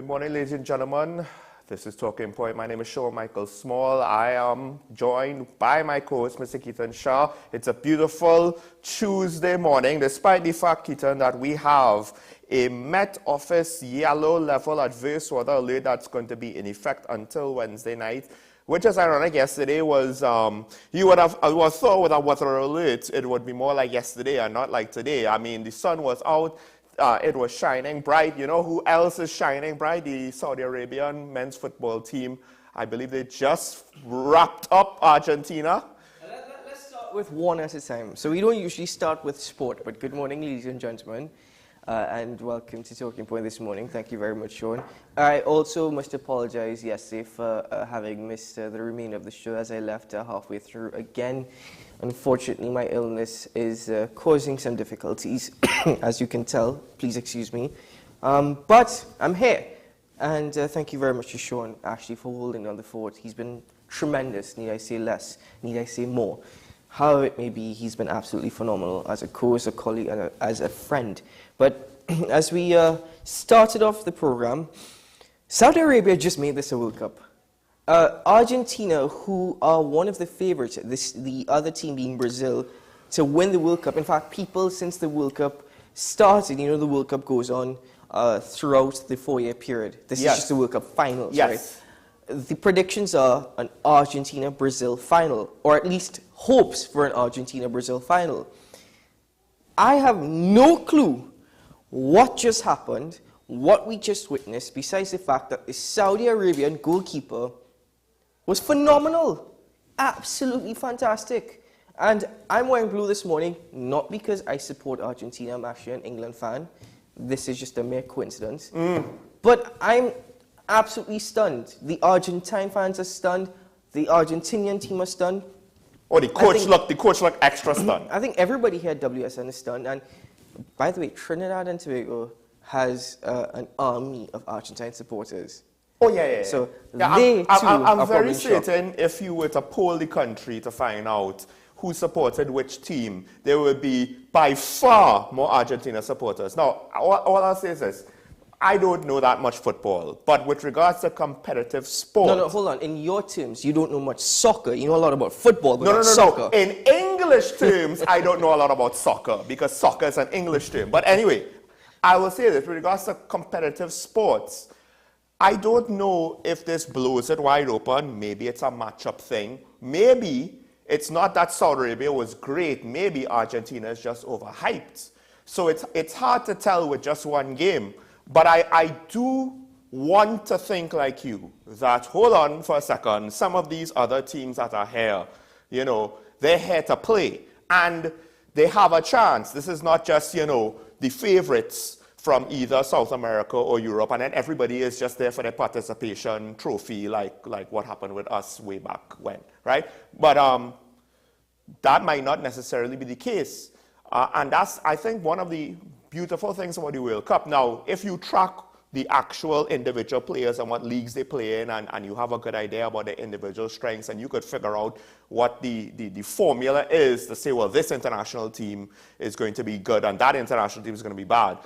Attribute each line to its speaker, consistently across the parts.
Speaker 1: Good morning, ladies and gentlemen. This is Talking Point. My name is Sean Michael Small. I am joined by my co-host, Mr. Keaton Shah. It's a beautiful Tuesday morning, despite the fact, Keaton, that we have a Met Office yellow level adverse weather alert that's going to be in effect until Wednesday night. Which is ironic. Yesterday was, you would have thought with a weather alert, it would be more like yesterday and not like today. I mean, the sun was out. It was shining bright. You know who else is shining bright? The Saudi Arabian men's football team. I believe they just wrapped up Argentina.
Speaker 2: Let's start with one at a time. So we don't usually start with sport, but good morning, ladies and gentlemen, and welcome to Talking Point this morning. Thank you very much, Sean. I also must apologize yesterday for having missed the remainder of the show as I left halfway through again. Unfortunately, my illness is causing some difficulties, as you can tell. Please excuse me. But I'm here. And thank you very much to Sean, actually, for holding on the fort. He's been tremendous. Need I say less? Need I say more? However it may be, he's been absolutely phenomenal as a co-host, a colleague, and as a friend. But as we started off the program, Saudi Arabia just made this a World Cup. Argentina, who are one of the favorites, the other team being Brazil, to win the World Cup. In fact, people, since the World Cup started, you know, the World Cup goes on throughout the 4-year period. This is just the World Cup finals, right? The predictions are an Argentina-Brazil final, or at least hopes for an Argentina-Brazil final. I have no clue what just happened, what we just witnessed, besides the fact that the Saudi Arabian goalkeeper was phenomenal, absolutely fantastic. And I'm wearing blue this morning, not because I support Argentina, I'm actually an England fan. This is just a mere coincidence. But I'm absolutely stunned. The Argentine fans are stunned, the Argentinian team are stunned.
Speaker 1: Oh, the coach looked extra stunned.
Speaker 2: I think everybody here at WSN is stunned. And by the way, Trinidad and Tobago has an army of Argentine supporters.
Speaker 1: Oh, yeah.
Speaker 2: So
Speaker 1: yeah,
Speaker 2: they,
Speaker 1: I'm very certain if you were to poll the country to find out who supported which team, there would be by far more Argentina supporters. Now, all I'll say is this. I don't know that much football, but with regards to competitive sport...
Speaker 2: No, hold on. In your terms, you don't know much soccer. You know a lot about football, but not soccer.
Speaker 1: In English terms, I don't know a lot about soccer, because soccer is an English term. But anyway, I will say this, with regards to competitive sports, I don't know if this blows it wide open. Maybe it's a matchup thing. Maybe it's not that Saudi Arabia was great. Maybe Argentina is just overhyped. So it's hard to tell with just one game. But I do want to think like you, that, hold on for a second, some of these other teams that are here, you know, they're here to play. And they have a chance. This is not just, you know, the favorites from either South America or Europe, and then everybody is just there for their participation trophy, like what happened with us way back when, right? But that might not necessarily be the case. And that's, I think, one of the beautiful things about the World Cup. Now, if you track the actual individual players and what leagues they play in, and you have a good idea about their individual strengths, and you could figure out what the formula is to say, well, this international team is going to be good and that international team is going to be bad.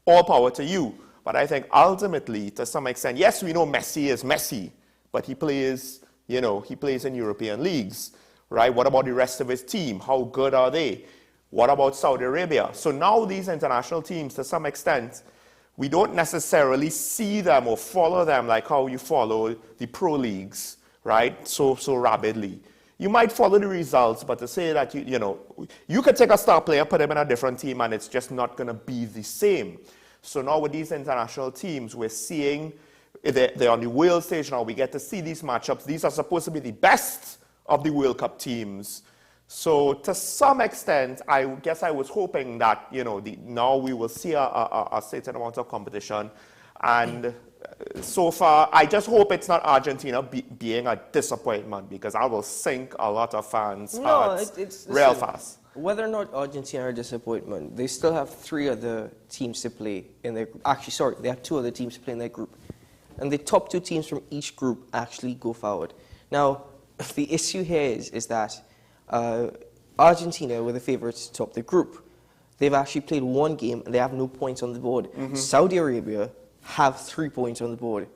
Speaker 1: All power to you. But I think ultimately, to some extent, yes, we know Messi is Messi, but he plays, you know, he plays in European leagues, right? What about the rest of his team? How good are they? What about Saudi Arabia? So now these international teams, to some extent, we don't necessarily see them or follow them like how you follow the pro leagues, right? So rapidly. You might follow the results, but to say that, you know, you could take a star player, put him in a different team, and it's just not going to be the same. So now with these international teams, we're seeing, they're on the world stage now, we get to see these matchups. These are supposed to be the best of the World Cup teams. So to some extent, I guess I was hoping that, you know, now we will see a certain amount of competition. And so far, I just hope it's not Argentina being a disappointment, because I will sink a lot of fans' hearts real fast.
Speaker 2: Whether or not Argentina are a disappointment, they still have 3 other teams to play in their group. Actually, sorry, they have 2 other teams to play in their group. And the top 2 teams from each group actually go forward. Now, the issue here is that Argentina were the favorites to top the group. They've actually played 1 game and they have no points on the board. Saudi Arabia have 3 points on the board.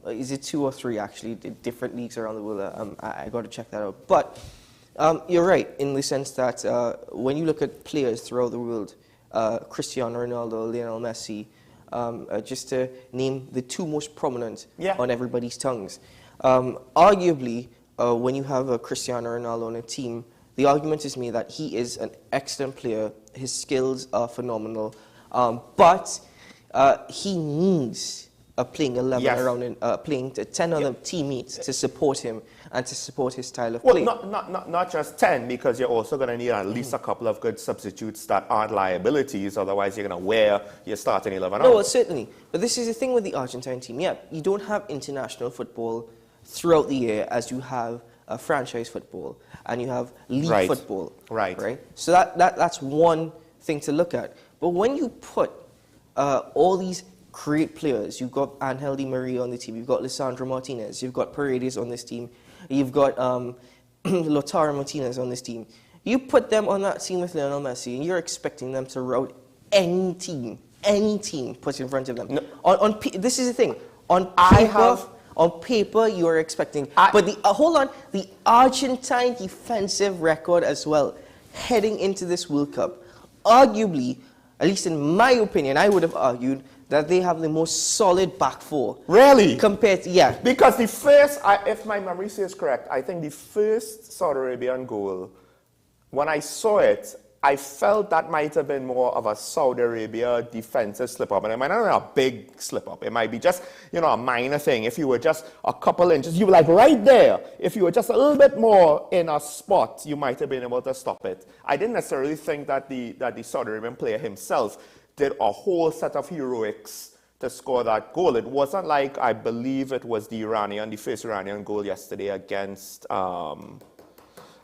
Speaker 2: Is it 2 or 3, actually? Different leagues around the world. I got to check that out. But you're right in the sense that when you look at players throughout the world, Cristiano Ronaldo, Lionel Messi, just to name the 2 most prominent on everybody's tongues. Arguably, when you have a Cristiano Ronaldo on a team, the argument is made that he is an excellent player. His skills are phenomenal, but he needs a playing 11 around him, playing 10 other teammates to support him and to support his style of play.
Speaker 1: Not just 10, because you're also going to need at least a couple of good substitutes that aren't liabilities. Otherwise, you're going to wear your starting 11 out.
Speaker 2: No, well, certainly. But this is the thing with the Argentine team. Yeah, you don't have international football throughout the year as you have franchise football and you have league football. Right. So that's one thing to look at. But when you put all these great players, you've got Angel Di Maria on the team, you've got Lisandro Martinez, you've got Paredes on this team, you've got Lautaro Martinez on this team. You put them on that team with Lionel Messi, and you're expecting them to rout any team put in front of them. No. This is the thing. On paper, you are expecting. But hold on, the Argentine defensive record as well, heading into this World Cup, arguably, at least in my opinion, I would have argued that they have the most solid back 4.
Speaker 1: Really?
Speaker 2: Compared to,
Speaker 1: Because the first, if my memory serves correct, I think the first Saudi Arabian goal, when I saw it, I felt that might have been more of a Saudi Arabia defensive slip-up. And it might not be a big slip-up. It might be just, a minor thing. If you were just a couple inches, you were like right there. If you were just a little bit more in a spot, you might have been able to stop it. I didn't necessarily think that the Saudi Arabian player himself did a whole set of heroics to score that goal. It wasn't like, I believe it was the first Iranian goal yesterday against, I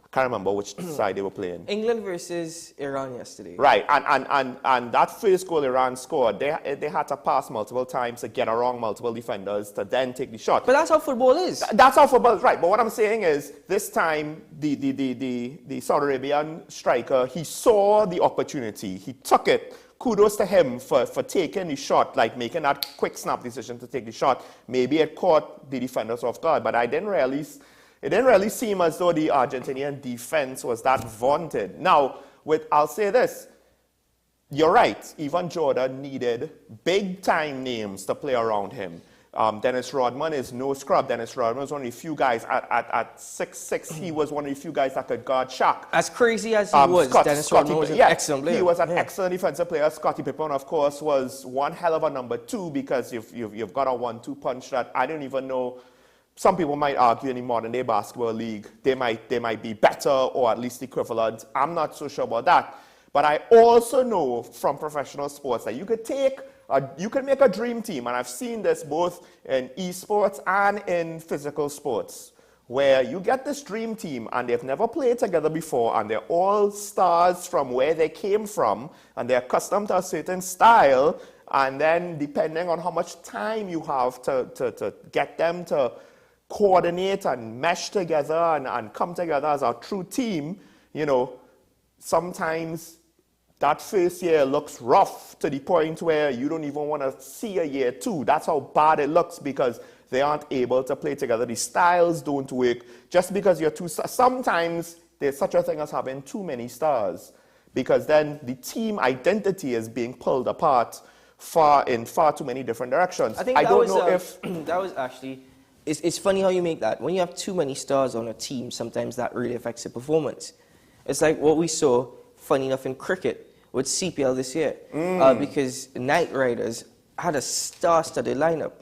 Speaker 1: can't remember which side they were playing.
Speaker 2: England versus Iran yesterday.
Speaker 1: Right, and that first goal Iran scored, they had to pass multiple times to get around multiple defenders to then take the shot.
Speaker 2: But that's how football is.
Speaker 1: That's how football is, right. But what I'm saying is, this time, the Saudi Arabian striker, he saw the opportunity, he took it. Kudos to him for taking the shot, like making that quick snap decision to take the shot. Maybe it caught the defenders off guard, but it didn't really seem as though the Argentinian defense was that vaunted. Now, I'll say this, you're right, even Jordan needed big-time names to play around him. Dennis Rodman is no scrub. Dennis Rodman was one of the few guys at 6'6", he was one of the few guys that could guard Shaq.
Speaker 2: As crazy as he was, Dennis Rodman was an excellent player.
Speaker 1: He was an excellent defensive player. Scottie Pippen, of course, was one hell of a number 2 because you've got a 1-2 punch that I don't even know. Some people might argue in the modern day basketball league, they might be better or at least equivalent. I'm not so sure about that. But I also know from professional sports that you could make a dream team, and I've seen this both in esports and in physical sports, where you get this dream team and they've never played together before, and they're all stars from where they came from, and they're accustomed to a certain style, and then depending on how much time you have to get them to coordinate and mesh together and come together as a true team, sometimes that first year looks rough to the point where you don't even want to see a year 2. That's how bad it looks because they aren't able to play together. The styles don't work just because you're too... Sometimes there's such a thing as having too many stars because then the team identity is being pulled apart in far too many different directions.
Speaker 2: I don't know if... That was actually... It's funny how you make that. When you have too many stars on a team, sometimes that really affects the performance. It's like what we saw, funny enough, in cricket with CPL this year. Because Knight Riders had a star-studded lineup.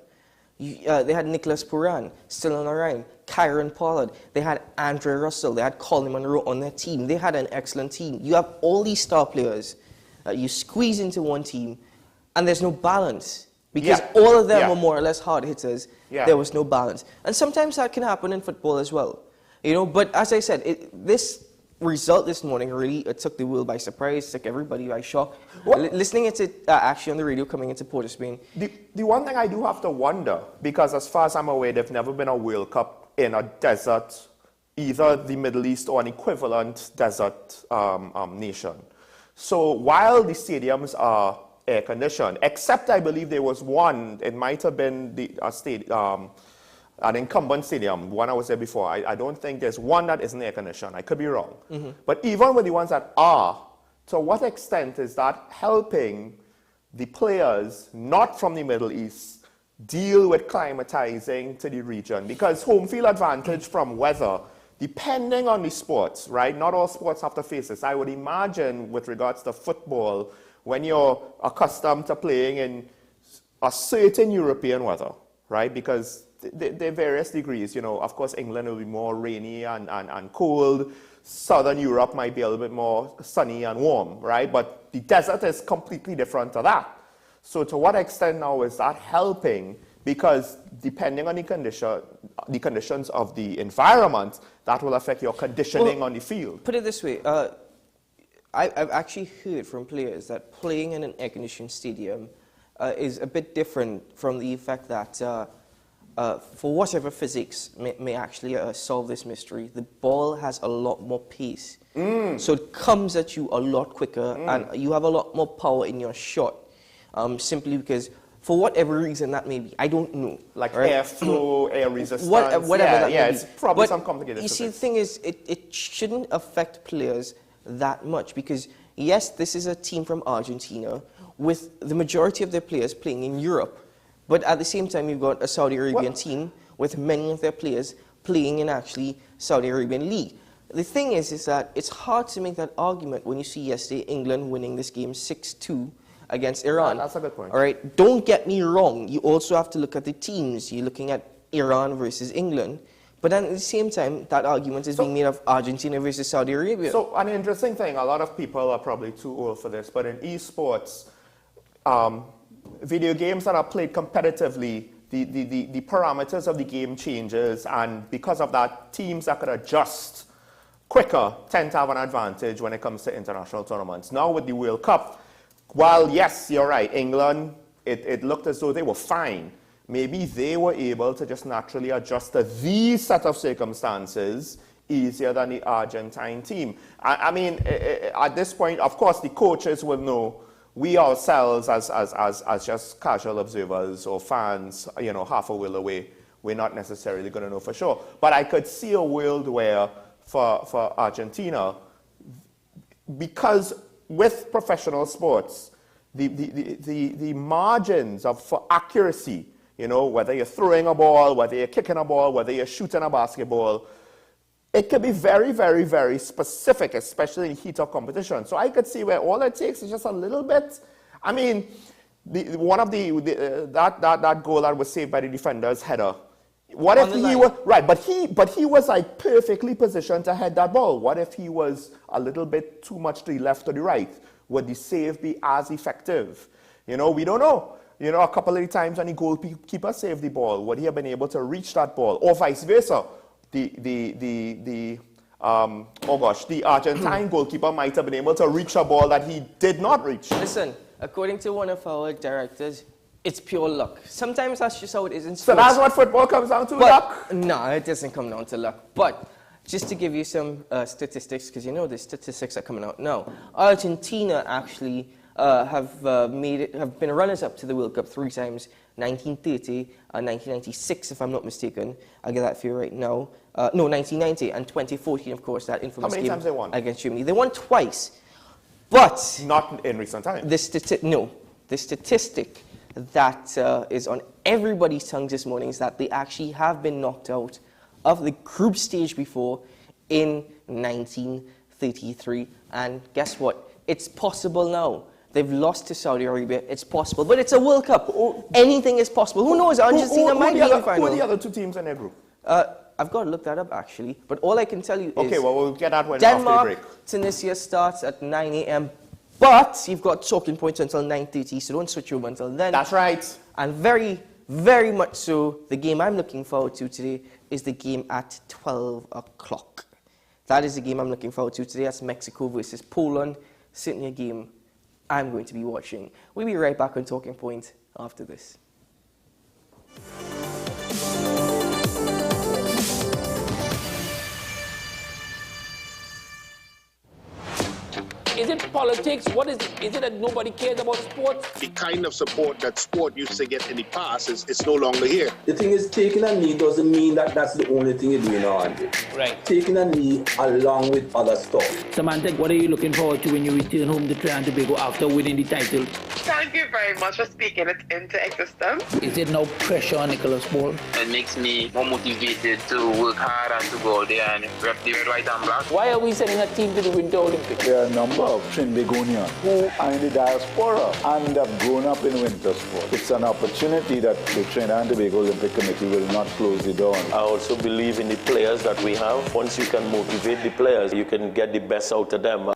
Speaker 2: They had Nicholas Puran still on the line, Kyron Pollard. They had Andre Russell. They had Colin Monroe on their team. They had an excellent team. You have all these star players that you squeeze into one team, and there's no balance. Because all of them were more or less hard hitters. There was no balance. And sometimes that can happen in football as well. But as I said, this result this morning really took the world by surprise, took everybody by shock. Listening to actually on the radio coming into Port of Spain.
Speaker 1: The one thing I do have to wonder, because as far as I'm aware, there's never been a World Cup in a desert, either the Middle East or an equivalent desert nation. So while the stadiums are air conditioned, except I believe there was one, it might have been an incumbent stadium, one I was there before. I don't think there's one that isn't air conditioned. I could be wrong. But even with the ones that are, to what extent is that helping the players not from the Middle East deal with climatizing to the region? Because home field advantage from weather, depending on the sports, right? Not all sports have to face this. I would imagine with regards to football, when you're accustomed to playing in a certain European weather, right? Because there are various degrees, you know. Of course, England will be more rainy and cold. Southern Europe might be a little bit more sunny and warm, right? But the desert is completely different to that. So to what extent now is that helping? Because depending on the conditions of the environment, that will affect your conditioning on the field.
Speaker 2: Put it this way, I've actually heard from players that playing in an air-conditioned stadium is a bit different from the fact that for whatever physics may actually solve this mystery, the ball has a lot more pace. So it comes at you a lot quicker and you have a lot more power in your shot, simply because for whatever reason that may be, I don't know.
Speaker 1: Like airflow, air resistance.
Speaker 2: Whatever that may be.
Speaker 1: It's probably
Speaker 2: but
Speaker 1: some complicated
Speaker 2: you see,
Speaker 1: physics.
Speaker 2: the thing is, it shouldn't affect players that much because, yes, this is a team from Argentina with the majority of their players playing in Europe. But at the same time, you've got a Saudi Arabian team with many of their players playing in actually Saudi Arabian league. The thing is that it's hard to make that argument when you see yesterday England winning this game 6-2 against Iran.
Speaker 1: That's a good point.
Speaker 2: All right, don't get me wrong. You also have to look at the teams. You're looking at Iran versus England. But then at the same time, that argument is being made of Argentina versus Saudi Arabia.
Speaker 1: So an interesting thing, a lot of people are probably too old for this, but in esports, video games that are played competitively, the parameters of the game changes, and because of that, teams that could adjust quicker tend to have an advantage when it comes to international tournaments. Now with the World Cup, while yes, you're right, England, it looked as though they were fine. Maybe they were able to just naturally adjust to these set of circumstances easier than the Argentine team. I mean, at this point, of course, the coaches will know. We ourselves, as just casual observers or fans, you know, half a world away, we're not necessarily going to know for sure. But I could see a world where, for Argentina, because with professional sports, the margins for accuracy, you know, whether you're throwing a ball, whether you're kicking a ball, whether you're shooting a basketball, it can be very, very, very specific, especially in heat of competition. So I could see where all it takes is just a little bit. I mean, that goal that was saved by the defender's header. What if he was right? But he was like perfectly positioned to head that ball. What if he was a little bit too much to the left or the right? Would the save be as effective? You know, we don't know. You know, a couple of times when the goalkeeper saved the ball, would he have been able to reach that ball, or vice versa? The Argentine goalkeeper might have been able to reach a ball that he did not reach.
Speaker 2: Listen, according to one of our directors, it's pure luck. Sometimes that's just how it is in sports.
Speaker 1: So that's what football comes down to, luck?
Speaker 2: No, it doesn't come down to luck. But just to give you some statistics, because you know the statistics are coming out now. Argentina actually have been runners-up to the World Cup 3 times, 1930 and 1996, if I'm not mistaken. I'll get that for you right now. No, 1990 and 2014, of course, that infamous game.
Speaker 1: How many times they won?
Speaker 2: Against Germany. They won twice. But
Speaker 1: not in recent times.
Speaker 2: The statistic that is on everybody's tongues this morning is that they actually have been knocked out of the group stage before in 1933. And guess what? It's possible now. They've lost to Saudi Arabia. It's possible. But it's a World Cup. Anything is possible. Who knows? Argentina might be in the final.
Speaker 1: Who are the other two teams in their group?
Speaker 2: I've got to look that up, actually. But all I can tell you is...
Speaker 1: Okay, well, we'll get that one after the break.
Speaker 2: Denmark, Tunisia starts at 9 a.m. But you've got talking points until 9:30, so don't switch over until then.
Speaker 1: That's right.
Speaker 2: And very, very much so, the game I'm looking forward to today is the game at 12 o'clock. That is the game I'm looking forward to today. That's Mexico versus Poland. Certainly a game I'm going to be watching. We'll be right back on Talking Point after this.
Speaker 3: Is it politics? What is it? Is it that nobody cares about sports?
Speaker 4: The kind of support that sport used to get in the past is no longer here.
Speaker 5: The thing is, taking a knee doesn't mean that that's the only thing you're doing now, Andre.
Speaker 3: Right.
Speaker 5: Taking a knee along with other stuff.
Speaker 6: Samantha, what are you looking forward to when you return home to Trinidad and Tobago after winning the title?
Speaker 7: Thank you very much for speaking it into existence.
Speaker 6: Is there no pressure on Nicholas Paul?
Speaker 8: It makes me more motivated to work hard and to go out there and rep the red, white and black.
Speaker 3: Why are we sending a team to the Winter Olympics?
Speaker 9: There are a number of Trinbagonians who are in the diaspora and have grown up in winter sport. It's an opportunity that the Trinidad and Tobago Olympic Committee will not close the door on.
Speaker 10: I also believe in the players that we have. Once you can motivate the players, you can get the best out of them.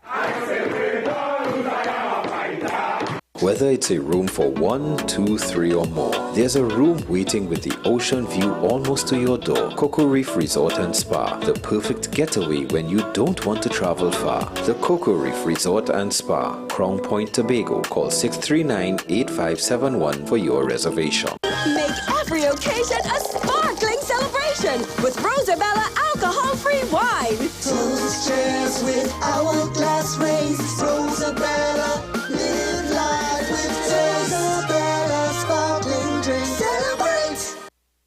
Speaker 11: Whether it's a room for 1, 2, 3 or more, there's a room waiting with the ocean view almost to your door. Cocoa Reef Resort and Spa, the perfect getaway when you don't want to travel far. The Cocoa Reef Resort and Spa, Crown Point, Tobago. Call 639-8571 for your reservation.
Speaker 12: Make every occasion a sparkling celebration with Rosabella alcohol-free wine.
Speaker 13: Toast cheers with hourglass rings. Rosabella, live life with Rosabella sparkling drink. Celebrate!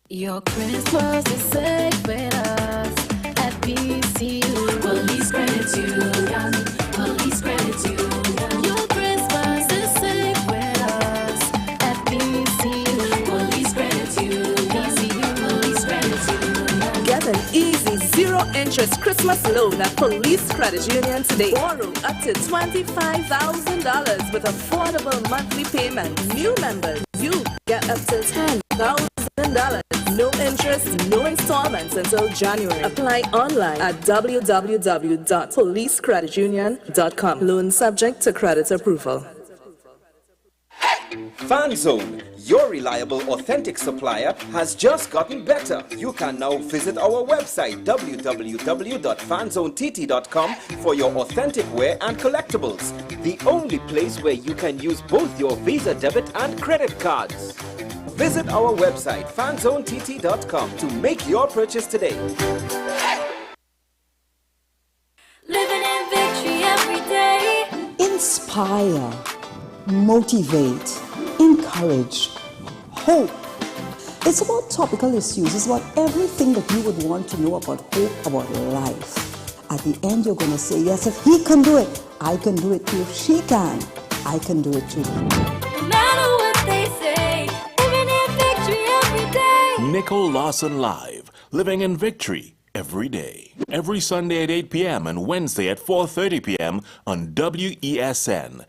Speaker 14: Your Christmas is safe with us at PCU. Police Credit Union. Police Credit Union. Your Christmas is safe with us at PCU. Police Credit Union. PCU. Police Credit Union.
Speaker 12: Get an easy zero-interest Christmas loan at Police Credit Union today. Borrow up to $25,000 with affordable monthly payments. New members, you get up to $10,000. No interest, no installments until January. Apply online at www.policecreditunion.com. Loan subject to credit approval.
Speaker 15: FanZone, your reliable, authentic supplier, has just gotten better. You can now visit our website www.fanzonett.com for your authentic wear and collectibles. The only place where you can use both your Visa debit and credit cards. Visit our website fanzonett.com to make your purchase today.
Speaker 14: Living in victory every day.
Speaker 13: Inspire, motivate, encourage, hope. It's about topical issues. It's about everything that you would want to know about hope, about life. At the end, you're going to say, yes, if he can do it, I can do it too. If she can, I can do it too.
Speaker 14: No matter what they say, living in victory every day.
Speaker 16: Nicole Lawson Live, living in victory every day. Every Sunday at 8 p.m. and Wednesday at 4:30 p.m. on WESN.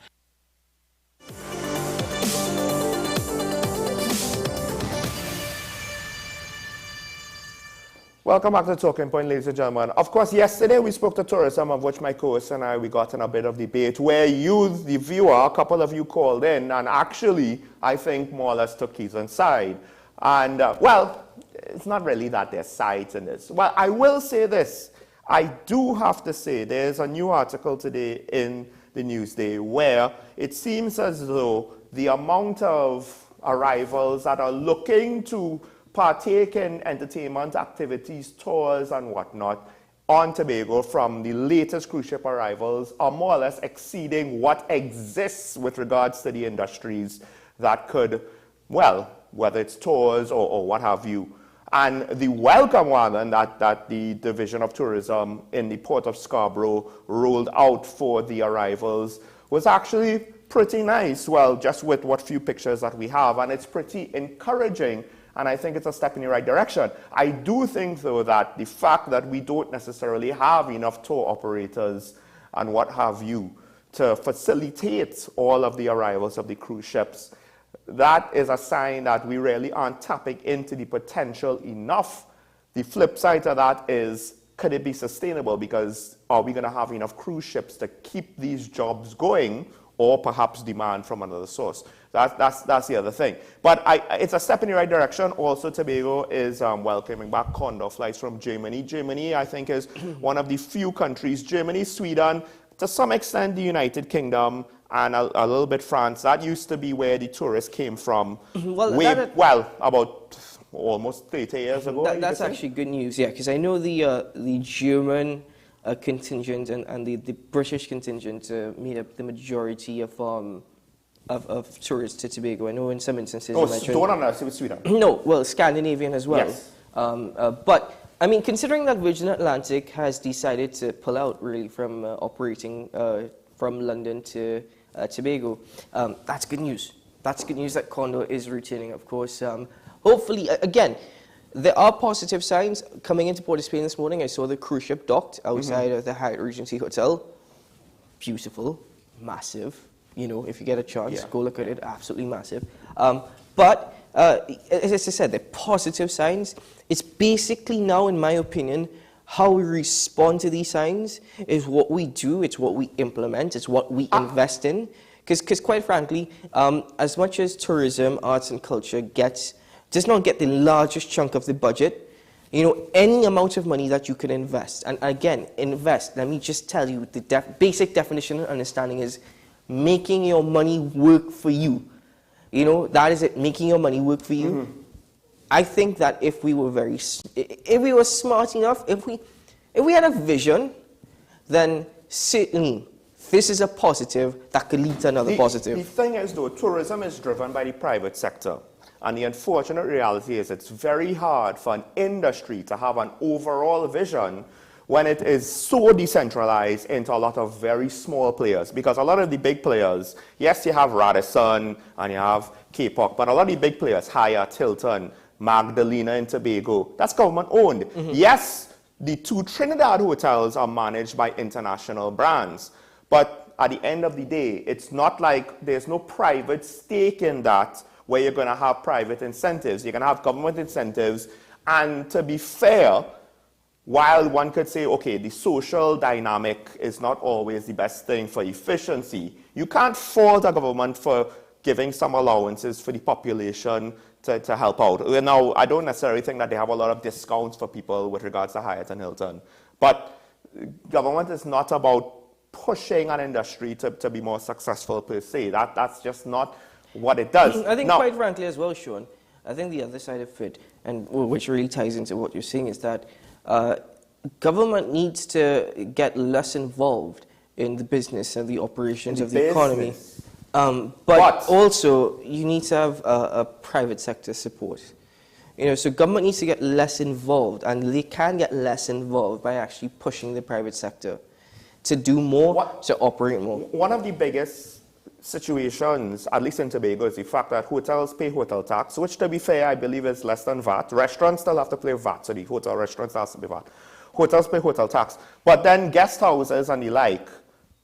Speaker 1: Welcome back to Talking Point, ladies and gentlemen. Of course, yesterday we spoke to tourism, of which my co-host and I, we got in a bit of debate where you, the viewer, a couple of you called in and actually, I think, more or less took his own side. And, well, it's not really that there's sides in this. Well, I will say this. I do have to say there's a new article today in the Newsday where it seems as though the amount of arrivals that are looking to partake in entertainment activities, tours and whatnot on Tobago from the latest cruise ship arrivals are more or less exceeding what exists with regards to the industries that could, well, whether it's tours or what have you. And the welcome one that the Division of Tourism in the Port of Scarborough rolled out for the arrivals was actually pretty nice, well, just with what few pictures that we have, and it's pretty encouraging. And I think it's a step in the right direction. I do think, though, that the fact that we don't necessarily have enough tour operators and what have you to facilitate all of the arrivals of the cruise ships, that is a sign that we really aren't tapping into the potential enough. The flip side of that is, could it be sustainable? Because are we going to have enough cruise ships to keep these jobs going, or perhaps demand from another source? That's the other thing. But it's a step in the right direction. Also, Tobago is welcoming back Condor flights from Germany. Germany, I think, is one of the few countries, Germany, Sweden, to some extent the United Kingdom, and a little bit France. That used to be where the tourists came from, about almost 30 years ago.
Speaker 2: That's actually good news, yeah, because I know the German contingent and the British contingent made up the majority of tourists to Tobago. I know in some instances...
Speaker 1: Oh, don't underestimate Sweden.
Speaker 2: No, well, Scandinavian as well.
Speaker 1: Yes.
Speaker 2: But, I mean, considering that Virgin Atlantic has decided to pull out, really, from operating from London to Tobago, that's good news. That's good news that Condor is returning, of course. Hopefully, again, there are positive signs. Coming into Port of Spain this morning, I saw the cruise ship docked outside of the Hyatt Regency Hotel. Beautiful, massive. You know, if you get a chance, go look at it. Absolutely massive. But as I said, the positive signs. It's basically now, in my opinion, how we respond to these signs is what we do. It's what we implement. It's what we invest in. Because quite frankly, as much as tourism, arts and culture does not get the largest chunk of the budget, you know, any amount of money that you can invest, and again, invest, let me just tell you, the basic definition and understanding is making your money work for you. You know, that is it, making your money work for you. I think that if we were smart enough, if we had a vision, then certainly this is a positive that could lead to another positive.
Speaker 1: The thing is, though, tourism is driven by the private sector. And the unfortunate reality is it's very hard for an industry to have an overall vision when it is so decentralized into a lot of very small players. Because a lot of the big players, yes, you have Radisson and you have K-Pop, but a lot of the big players, Hyatt, Hilton, Magdalena and Tobago, that's government owned. Yes, the 2 Trinidad hotels are managed by international brands. But at the end of the day, it's not like there's no private stake in that where you're going to have private incentives. You're going to have government incentives. And to be fair, while one could say, okay, the social dynamic is not always the best thing for efficiency, you can't fault a government for giving some allowances for the population to help out. Now, I don't necessarily think that they have a lot of discounts for people with regards to Hyatt and Hilton. But government is not about pushing an industry to be more successful per se. That's just not what it does.
Speaker 2: I think quite frankly as well, Sean, I think the other side of it, and which really ties into what you're saying, is that government needs to get less involved in the business and the operations of the economy. But also, you need to have a private sector support. You know, so government needs to get less involved, and they can get less involved by actually pushing the private sector to do more, to operate more.
Speaker 1: One of the biggest situations, at least in Tobago, is the fact that hotels pay hotel tax, which, to be fair, I believe is less than VAT. Restaurants still have to pay VAT, so the hotel restaurants have to pay VAT. Hotels pay hotel tax. But then guest houses and the like,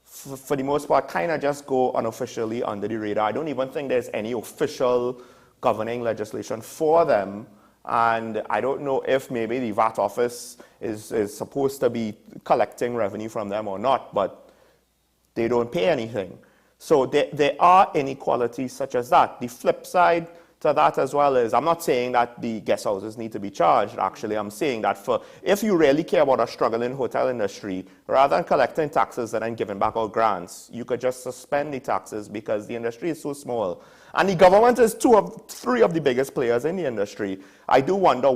Speaker 1: for the most part, kind of just go unofficially under the radar. I don't even think there's any official governing legislation for them. And I don't know if maybe the VAT office is supposed to be collecting revenue from them or not, but they don't pay anything. So there are inequalities such as that. The flip side to that as well is, I'm not saying that the guest houses need to be charged, actually. I'm saying that if you really care about a struggling hotel industry, rather than collecting taxes and then giving back out grants, you could just suspend the taxes because the industry is so small. And the government is 3 of the biggest players in the industry. I do wonder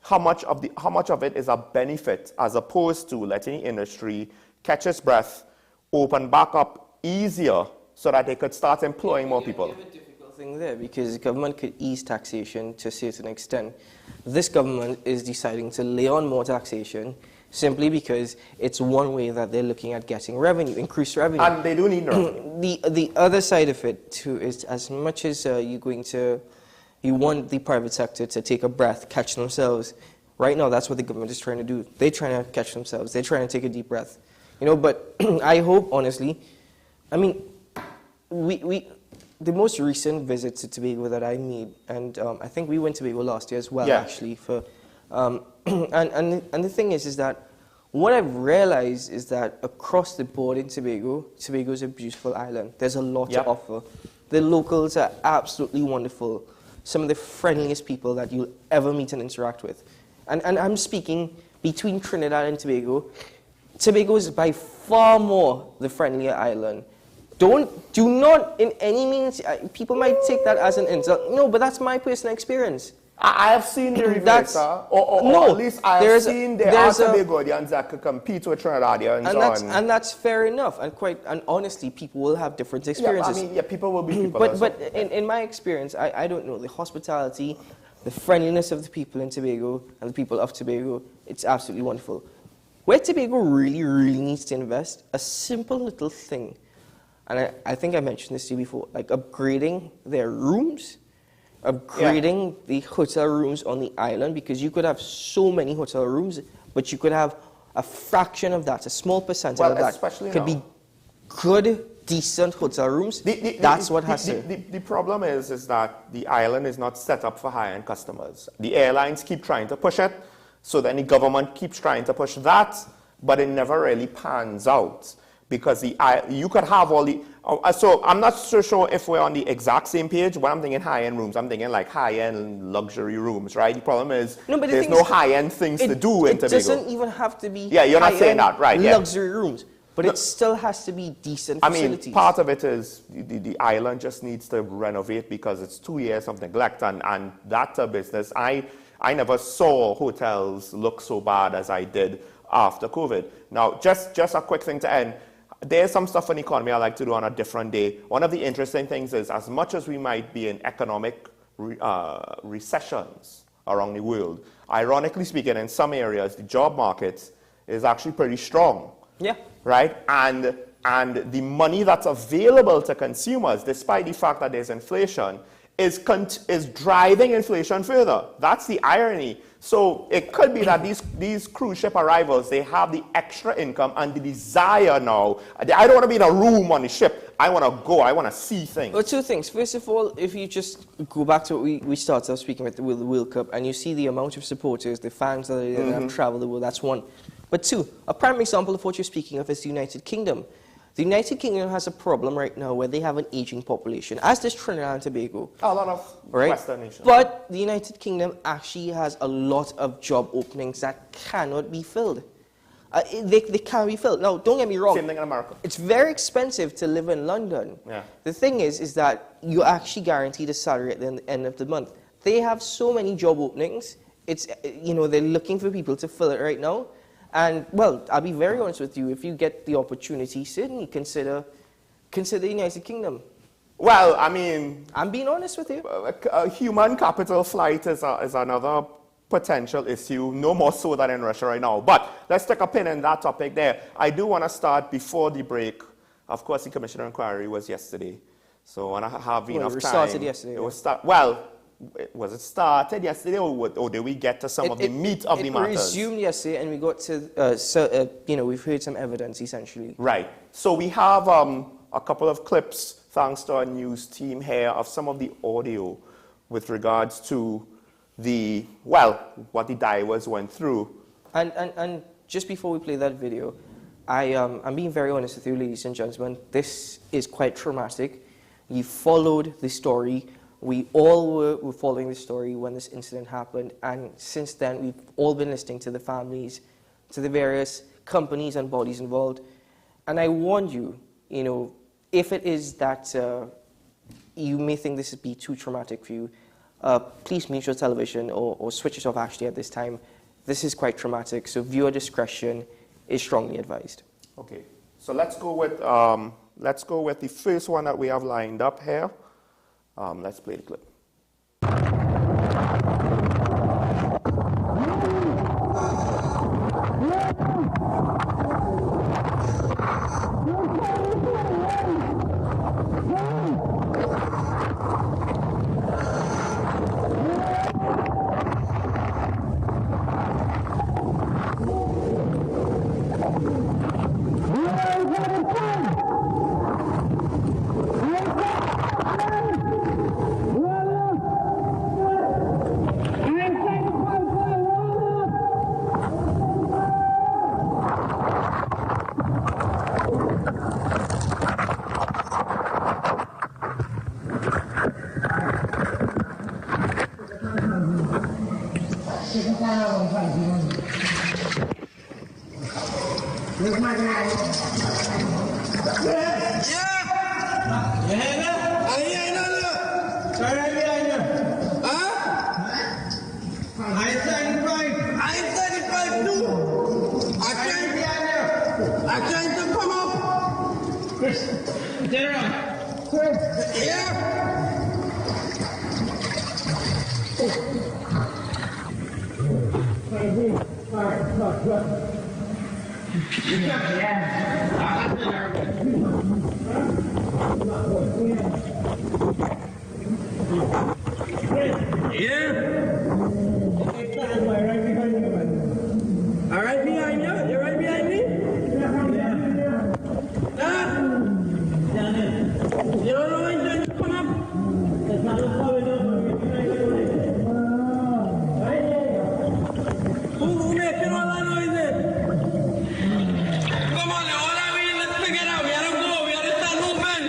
Speaker 1: how much of it is a benefit as opposed to letting the industry catch its breath, open back up easier so that they could start employing more people.
Speaker 2: You have a difficult thing there because the government could ease taxation to a certain extent. This government is deciding to lay on more taxation simply because it's one way that they're looking at getting revenue, increased revenue.
Speaker 1: And they do need revenue.
Speaker 2: The other side of it too is, as much as you want the private sector to take a breath, catch themselves. Right now, that's what the government is trying to do. They're trying to catch themselves. They're trying to take a deep breath. You know, but I hope, honestly, I mean, the most recent visit to Tobago that I made, and I think we went to Tobago last year as well, actually. And the thing is that what I've realized is that across the board in Tobago is a beautiful island. There's a lot to offer. The locals are absolutely wonderful. Some of the friendliest people that you'll ever meet and interact with. And I'm speaking between Trinidad and Tobago. Tobago is by far more the friendlier island. Do not in any means, people might take that as an insult. No, but that's my personal experience.
Speaker 1: I have seen the reverse,
Speaker 2: That's-
Speaker 1: or
Speaker 2: no,
Speaker 1: at least I have
Speaker 2: there's
Speaker 1: seen the
Speaker 2: there's a-
Speaker 1: Tobagonians that could compete with Trinidadians
Speaker 2: and that's fair enough. And honestly, people will have different experiences.
Speaker 1: People will be people.
Speaker 2: But in my experience, I don't know, the hospitality, the friendliness of the people in Tobago and the people of Tobago, it's absolutely wonderful. Where Tobago really, really needs to invest, a simple little thing, and I think I mentioned this to you before, like upgrading their rooms, upgrading the hotel rooms on the island, because you could have so many hotel rooms, but you could have a fraction of that, a small percentage of that could be good, decent hotel rooms. That's what has to...
Speaker 1: The problem is that the island is not set up for high-end customers. The airlines keep trying to push it, so then the government keeps trying to push that, but it never really pans out. Because you could have all the... so I'm not so sure if we're on the exact same page. When I'm thinking high-end rooms, I'm thinking like high-end luxury rooms, right? The problem is there's no high-end things to do in Tobago.
Speaker 2: It doesn't even have to be
Speaker 1: you're not saying that, right?
Speaker 2: Luxury rooms. But it still has to be decent facilities.
Speaker 1: I mean, part of it is the island just needs to renovate because it's 2 years of neglect, and that's a business. I never saw hotels look so bad as I did after COVID. Now, just a quick thing to end. There's some stuff in the economy I like to do on a different day. One of the interesting things is, as much as we might be in economic recessions around the world, ironically speaking, in some areas, the job market is actually pretty strong.
Speaker 2: Yeah.
Speaker 1: Right? And the money that's available to consumers, despite the fact that there's inflation, is driving inflation further. That's the irony. So it could be that these cruise ship arrivals, they have the extra income and the desire now. I don't want to be in a room on the ship. I want to go. I want to see things.
Speaker 2: Well, two things. First of all, if you just go back to what we started off speaking with the World Cup, and you see the amount of supporters, the fans that have traveled the world, that's one. But two, a prime example of what you're speaking of is the United Kingdom. The United Kingdom has a problem right now where they have an aging population, as does Trinidad and Tobago.
Speaker 1: A lot of Western nations.
Speaker 2: But the United Kingdom actually has a lot of job openings that cannot be filled. They can be filled. Now, don't get me wrong.
Speaker 1: Same thing in America.
Speaker 2: It's very expensive to live in London.
Speaker 1: Yeah.
Speaker 2: The thing is that you actually guaranteed a salary at the end of the month. They have so many job openings. It's, they're looking for people to fill it right now. And, well, I'll be very honest with you, if you get the opportunity, certainly consider the United Kingdom.
Speaker 1: Well, I mean...
Speaker 2: I'm being honest with you.
Speaker 1: Human capital flight is another potential issue, no more so than in Russia right now. But let's take a pin in that topic there. I do want to start before the break. Of course, the commissioner inquiry was yesterday. So I want to have enough time.
Speaker 2: It started yesterday.
Speaker 1: Was it started yesterday, or did we get to some of the meat of the matters?
Speaker 2: It resumed yesterday, and we got to, we've heard some evidence, essentially.
Speaker 1: Right. So we have a couple of clips, thanks to our news team here, of some of the audio with regards to what the divers went through. And
Speaker 2: just before we play that video, I'm being very honest with you, ladies and gentlemen. This is quite traumatic. You followed the story. We all were following the story when this incident happened, and since then we've all been listening to the families, to the various companies and bodies involved. And I warn you, if it is that you may think this would be too traumatic for you, please mute your television or switch it off actually at this time. This is quite traumatic, so viewer discretion is strongly advised.
Speaker 1: Okay, so let's go with the first one that we have lined up here. Let's play the clip.
Speaker 17: I'm trying to come up. Chris, turn around. Chris, yeah. All right behind you? You're right behind me? You don't know when to come up? Who making all that noises? Come on, all I mean, let's figure it out. We gotta go. We gotta start moving.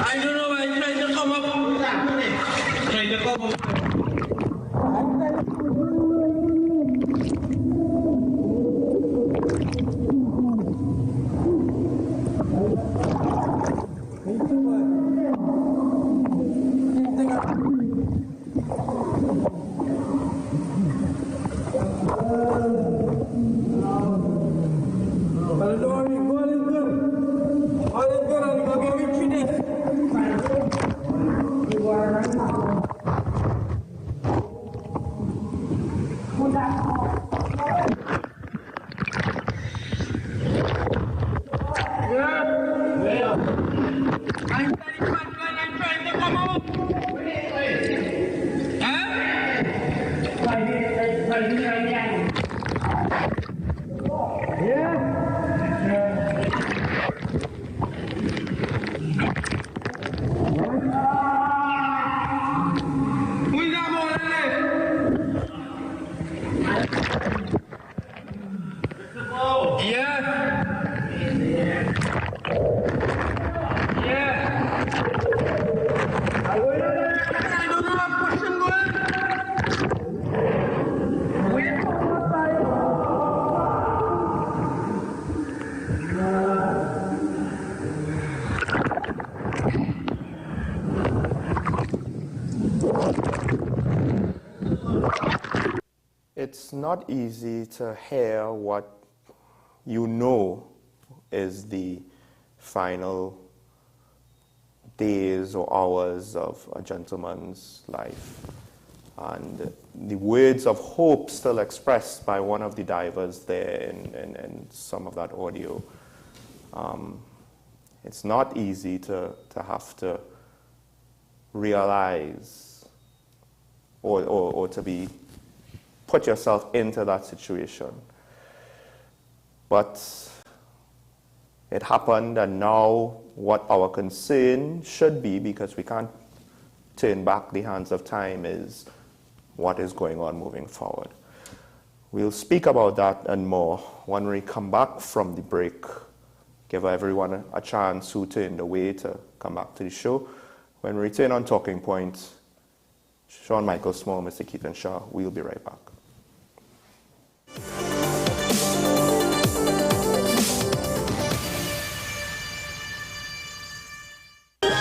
Speaker 17: I don't know why I'm trying to come up. Trying to come up.
Speaker 1: It's not easy to hear what you know is the final days or hours of a gentleman's life. And the words of hope still expressed by one of the divers there in some of that audio. It's not easy to have to realize or to be put yourself into that situation. But it happened, and now what our concern should be, because we can't turn back the hands of time, is what is going on moving forward. We'll speak about that and more when we come back from the break. Give everyone a chance who turned away to come back to the show. When we return on Talking Point, Sean Michael Small, Mr. Keaton Shaw, we'll be right back.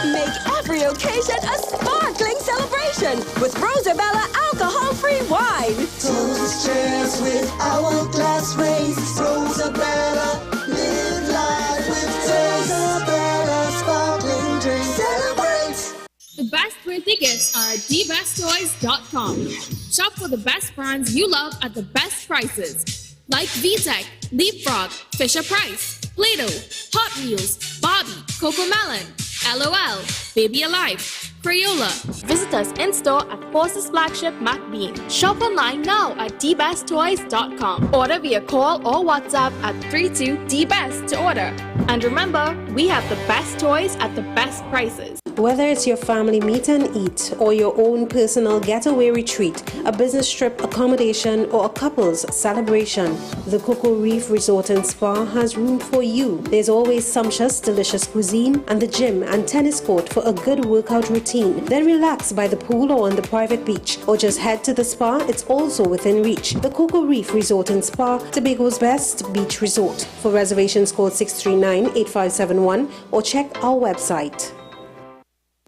Speaker 18: Make every occasion a sparkling celebration with Rosabella alcohol-free wine.
Speaker 19: Toast cheers with hourglass race. Rosabella, live life with Rosabella sparkling drink. Celebrate!
Speaker 20: The best birthday gifts are at thebesttoys.com. Shop for the best brands you love at the best prices. Like VTech, Leapfrog, Fisher-Price, Play-Doh, Hot Wheels, Barbie, Cocomelon, LOL, Baby Alive, Crayola. Visit us in-store at Forces Flagship MacBean. Shop online now at thebesttoys.com. Order via call or WhatsApp at 32DBEST to order. And remember, we have the best toys at the best prices.
Speaker 21: Whether it's your family meet and eat or your own personal getaway retreat, a business trip, accommodation, or a couple's celebration, the Cocoa Reef Resort and Spa has room for you. There's always sumptuous, delicious cuisine and the gym and tennis court for a good workout routine. Then relax by the pool or on the private beach, or just head to the spa. It's also within reach. The Cocoa Reef Resort and Spa, Tobago's best beach resort. For reservations, call 639-8571 or check our website.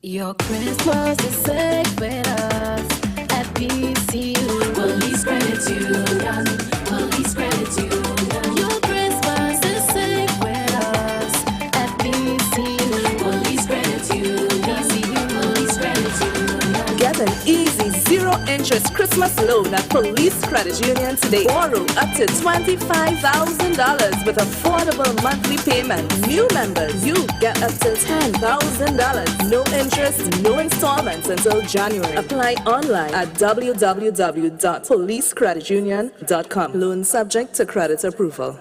Speaker 14: Your Christmas is safe with us at PCU. Police Credit Union. Police Credit Union. Your Christmas is safe with us at PCU. Police Credit Union. PCU. Police Credit Union.
Speaker 12: Get an easy zero-interest Christmas loan at Police Credit Union today. Borrow up to $25,000 with affordable monthly payments. New members, you get up to $10,000. No interest, no installments until January. Apply online at www.policecreditunion.com. Loan subject to credit approval.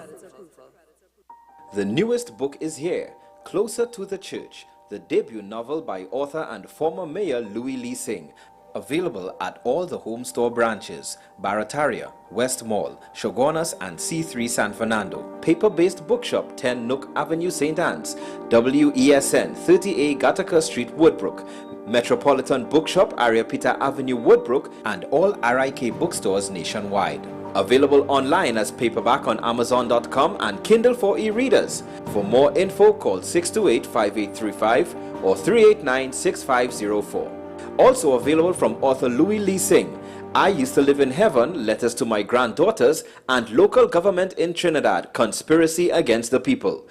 Speaker 15: The newest book is here, Closer to the Church, the debut novel by author and former Mayor Louis Lee Singh. Available at all the Home Store branches, Barataria, West Mall, Shogunas and C3 San Fernando. Paper-based bookshop 10 Nook Avenue, St. Anne's. WESN 30A Gattaca Street, Woodbrook. Metropolitan Bookshop, Ariapita Avenue, Woodbrook, and all RIK bookstores nationwide. Available online as paperback on Amazon.com and Kindle for e-readers. For more info, call 628-5835 or 389-6504. Also available from author Louis Lee Singh, I Used to Live in Heaven, Letters to My Granddaughters, and Local Government in Trinidad, Conspiracy Against the People.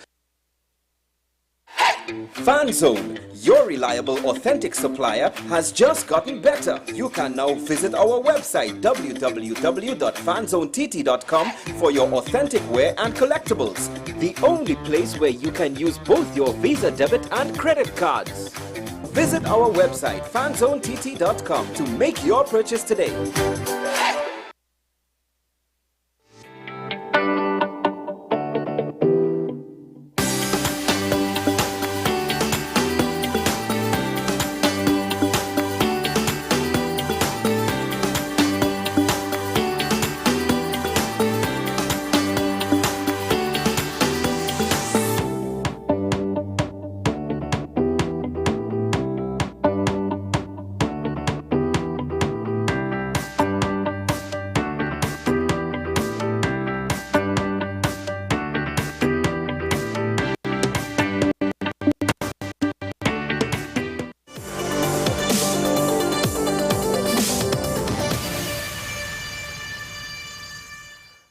Speaker 15: FanZone, your reliable, authentic supplier, has just gotten better. You can now visit our website www.fanzonett.com for your authentic wear and collectibles. The only place where you can use both your Visa debit and credit cards. Visit our website fanzonett.com to make your purchase today.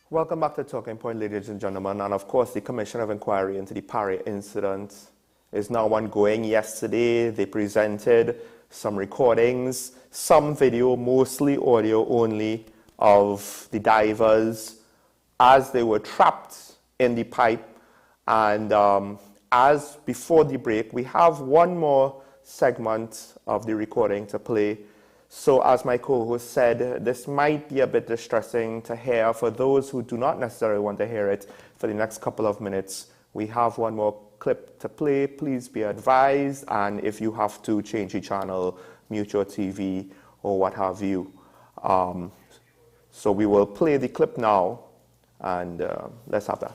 Speaker 1: Welcome back to Talking Point, ladies and gentlemen. And of course, the Commission of Inquiry into the Parry incident is now ongoing. Yesterday, they presented some recordings, some video, mostly audio only, of the divers as they were trapped in the pipe. And as before the break, we have one more segment of the recording to play. So as my co-host said, this might be a bit distressing to hear for those who do not necessarily want to hear it for the next couple of minutes. We have one more clip to play. Please be advised, and if you have to change the channel, mute your TV or what have you. So we will play the clip now, and let's have that.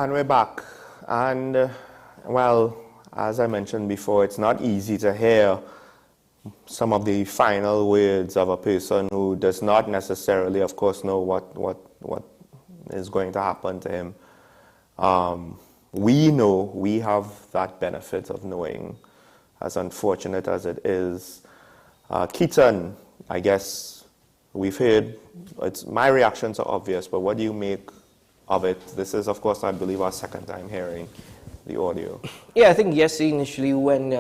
Speaker 1: And we're back. And, well, as I mentioned before, it's not easy to hear some of the final words of a person who does not necessarily, of course, know what is going to happen to him. We know, we have that benefit of knowing, as unfortunate as it is. Keaton, I guess we've heard, my reactions are obvious, but what do you make of it? This is, of course, I believe our second time hearing the audio.
Speaker 2: Yeah, I think yesterday initially when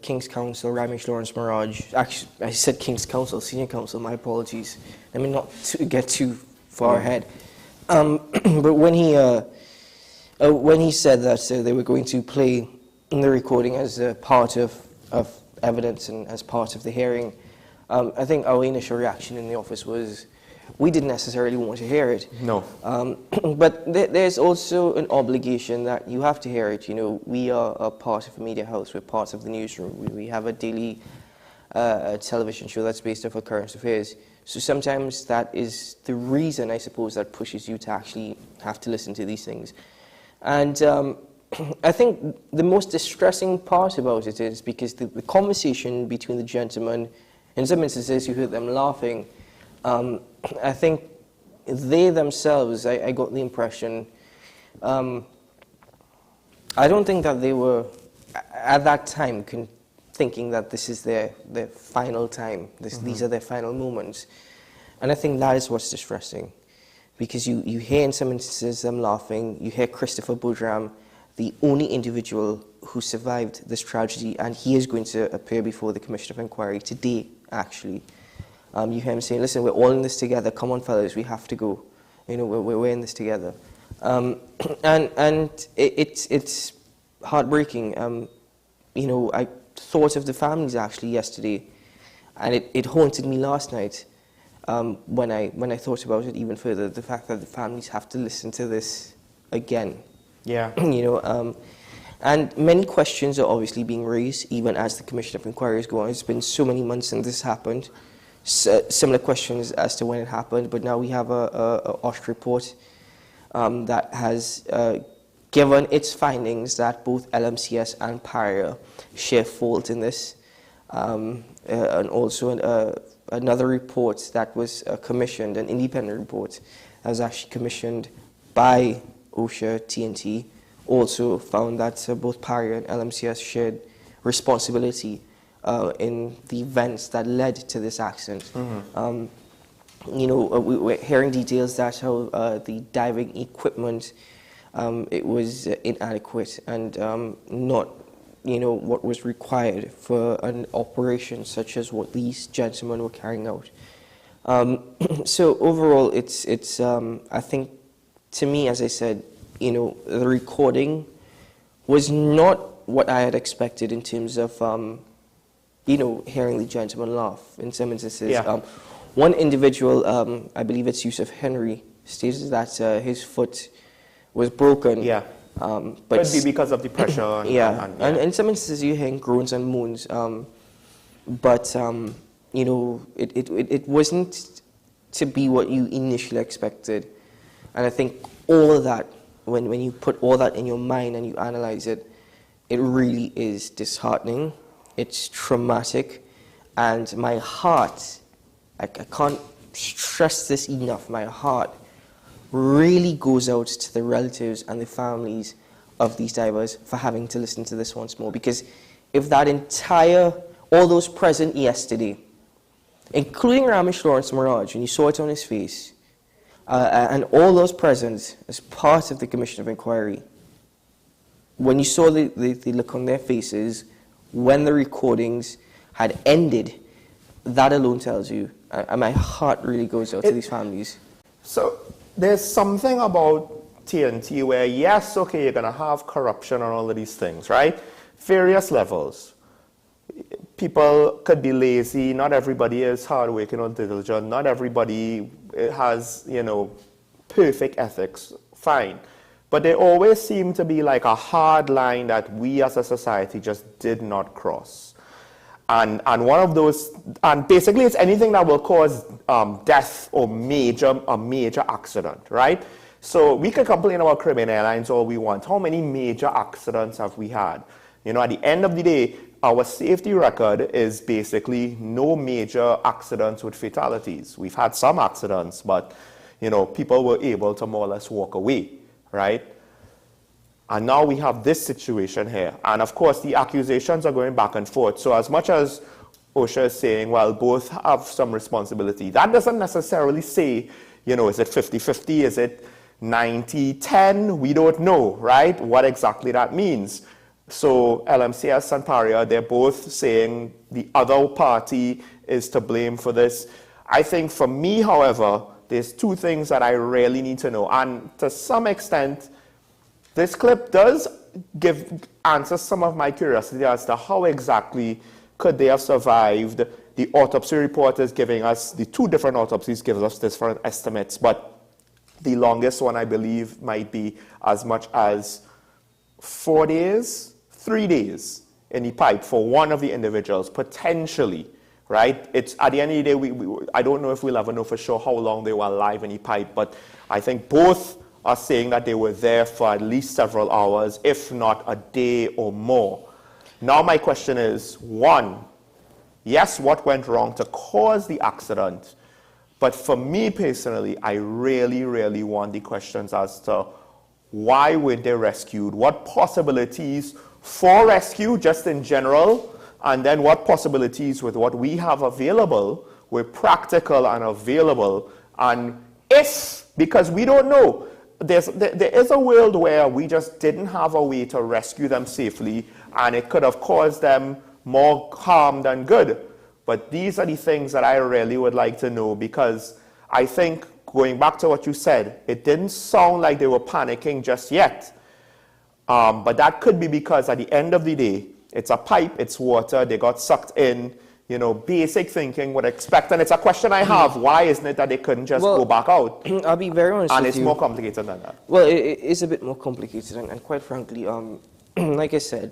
Speaker 2: King's Counsel, Ramesh Lawrence Maraj, actually I said King's Counsel, Senior Counsel, my apologies. I mean, not to get too far ahead. But when he said that they were going to play the recording as a part of evidence and as part of the hearing, I think our initial reaction in the office was we didn't necessarily want to hear it.
Speaker 1: No.
Speaker 2: But there's also an obligation that you have to hear it. You know, we are a part of a media house. We're part of the newsroom. We have a daily television show that's based off of current affairs. So sometimes that is the reason, I suppose, that pushes you to actually have to listen to these things. And I think the most distressing part about it is because the conversation between the gentlemen, in some instances you heard them laughing. I think they themselves, I got the impression, I don't think that they were, at that time, thinking that this is their final time, these are their final moments. And I think that is what's distressing. Because you hear in some instances them laughing, you hear Christopher Boudram, the only individual who survived this tragedy, and he is going to appear before the Commission of Inquiry today, actually. You hear him saying, listen, we're all in this together, come on fellas, we have to go. You know, we're in this together. And it's heartbreaking. You know, I thought of the families actually yesterday, and it haunted me last night when I thought about it even further, the fact that the families have to listen to this again.
Speaker 1: Yeah.
Speaker 2: You know, and many questions are obviously being raised, even as the Commission of Inquiry is going on. It's been so many months since this happened. Similar questions as to when it happened, but now we have a OSH report that has given its findings that both LMCS and PARIA share fault in this, and also another report that was commissioned, an independent report that was actually commissioned by OSHA TNT, also found that both PARIA and LMCS shared responsibility in the events that led to this accident.
Speaker 1: Mm-hmm.
Speaker 2: You know, we're hearing details that how the diving equipment, it was inadequate and not, you know, what was required for an operation such as what these gentlemen were carrying out. So overall, it's I think, to me, as I said, you know, the recording was not what I had expected in terms of you know, hearing the gentleman laugh in some instances.
Speaker 1: Yeah.
Speaker 2: One individual, I believe it's Yusuf Henry, stated that his foot was broken.
Speaker 1: Yeah.
Speaker 2: But
Speaker 1: could be because of the pressure.
Speaker 2: And in some instances you're hearing groans and moans. But you know, it wasn't to be what you initially expected. And I think all of that, when you put all that in your mind and you analyze it, it really is disheartening. It's traumatic, and my heart, I can't stress this enough, my heart really goes out to the relatives and the families of these divers for having to listen to this once more. Because if that all those present yesterday, including Ramesh Lawrence Maraj, and you saw it on his face, and all those present as part of the Commission of Inquiry, when you saw the look on their faces, when the recordings had ended, that alone tells you, and my heart really goes out to these families.
Speaker 1: So there's something about TNT where, yes, okay, you're going to have corruption and all of these things, right? Various levels. People could be lazy. Not everybody is hardworking or diligent. Not everybody has, you know, perfect ethics. Fine. But there always seemed to be like a hard line that we as a society just did not cross. And one of those, and basically it's anything that will cause death or a major accident, right? So we can complain about Caribbean Airlines all we want. How many major accidents have we had? You know, at the end of the day, our safety record is basically no major accidents with fatalities. We've had some accidents, but, you know, people were able to more or less walk away, right? And now we have this situation here. And of course, the accusations are going back and forth. So as much as OSHA is saying, well, both have some responsibility, that doesn't necessarily say, you know, is it 50-50? Is it 90-10? We don't know, right? What exactly that means. So LMCS and PARIA, they're both saying the other party is to blame for this. I think for me, however, there's two things that I really need to know. And to some extent, this clip does answer some of my curiosity as to how exactly could they have survived. The autopsy report is giving us, the two different autopsies gives us different estimates, but the longest one I believe might be as much as 4 days, 3 days in the pipe for one of the individuals, potentially, right? It's at the end of the day, I don't know if we'll ever know for sure how long they were alive in the pipe, but I think both are saying that they were there for at least several hours, if not a day or more. Now my question is, one, yes, what went wrong to cause the accident? But for me personally, I really, really want the questions as to why were they rescued? What possibilities for rescue, just in general, and then what possibilities with what we have available were practical and available, and if, because we don't know, there is a world where we just didn't have a way to rescue them safely, and it could have caused them more harm than good. But these are the things that I really would like to know, because I think, going back to what you said, it didn't sound like they were panicking just yet. But that could be because at the end of the day, it's a pipe, it's water, they got sucked in, you know, basic thinking would expect. And it's a question I have, why isn't it that they couldn't just go back out?
Speaker 2: I'll be very honest
Speaker 1: and
Speaker 2: with
Speaker 1: it's
Speaker 2: you.
Speaker 1: more complicated than that.
Speaker 2: Well, it is a bit more complicated, and quite frankly, like I said,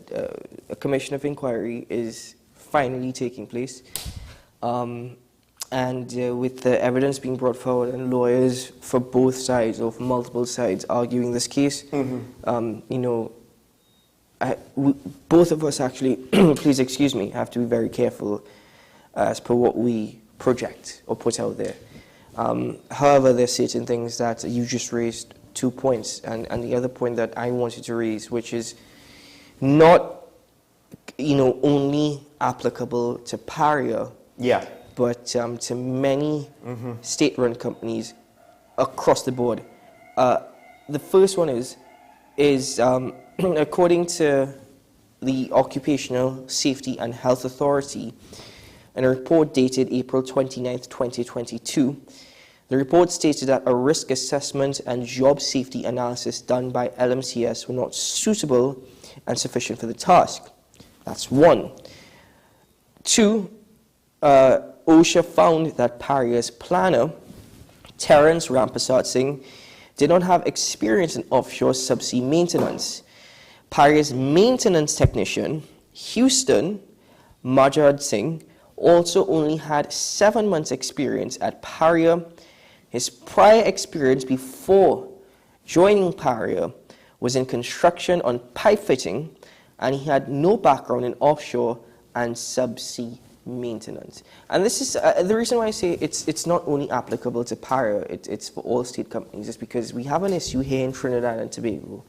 Speaker 2: a commission of inquiry is finally taking place. With the evidence being brought forward and lawyers for both sides or for multiple sides arguing this case, you know, both of us actually, please excuse me, have to be very careful as per what we project or put out there. However, there are certain things that you just raised 2 points, and the other point that I wanted to raise, which is not, you know, only applicable to PARIA, but to many state-run companies across the board. The first one is according to the Occupational Safety and Health Authority, in a report dated April 29th, 2022, the report stated that a risk assessment and job safety analysis done by LMCS were not suitable and sufficient for the task. That's one. Two, OSHA found that PARIA's planner, Terence Rampasat Singh, did not have experience in offshore subsea maintenance. PARIA's maintenance technician, Houston Majad Singh, also only had 7 months experience at PARIA. His prior experience before joining PARIA was in construction on pipe fitting, and he had no background in offshore and subsea maintenance. And this is the reason why I say it's not only applicable to PARIA, it's for all state companies, is because we have an issue here in Trinidad and Tobago.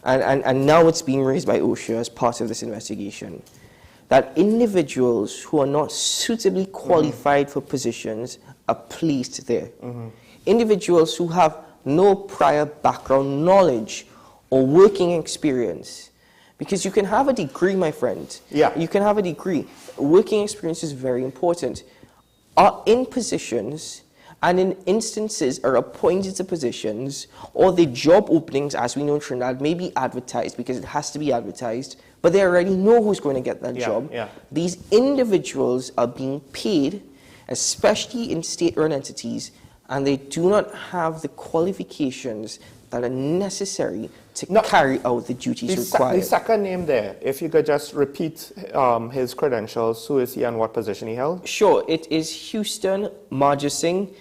Speaker 2: And now it's being raised by OSHA as part of this investigation, that individuals who are not suitably qualified for positions are placed there. Individuals who have no prior background knowledge or working experience. Because you can have a degree, my friend. You can have a degree. Working experience is very important. Are in positions and in instances are appointed to positions, or the job openings, as we know in Trinidad, may be advertised because it has to be advertised, but they already know who's going to get that job. These individuals are being paid, especially in state-run entities, and they do not have the qualifications that are necessary to carry out the duties required.
Speaker 1: The second name there, if you could just repeat his credentials, who is he and what position he held?
Speaker 2: Sure, it is Houston Majad Singh,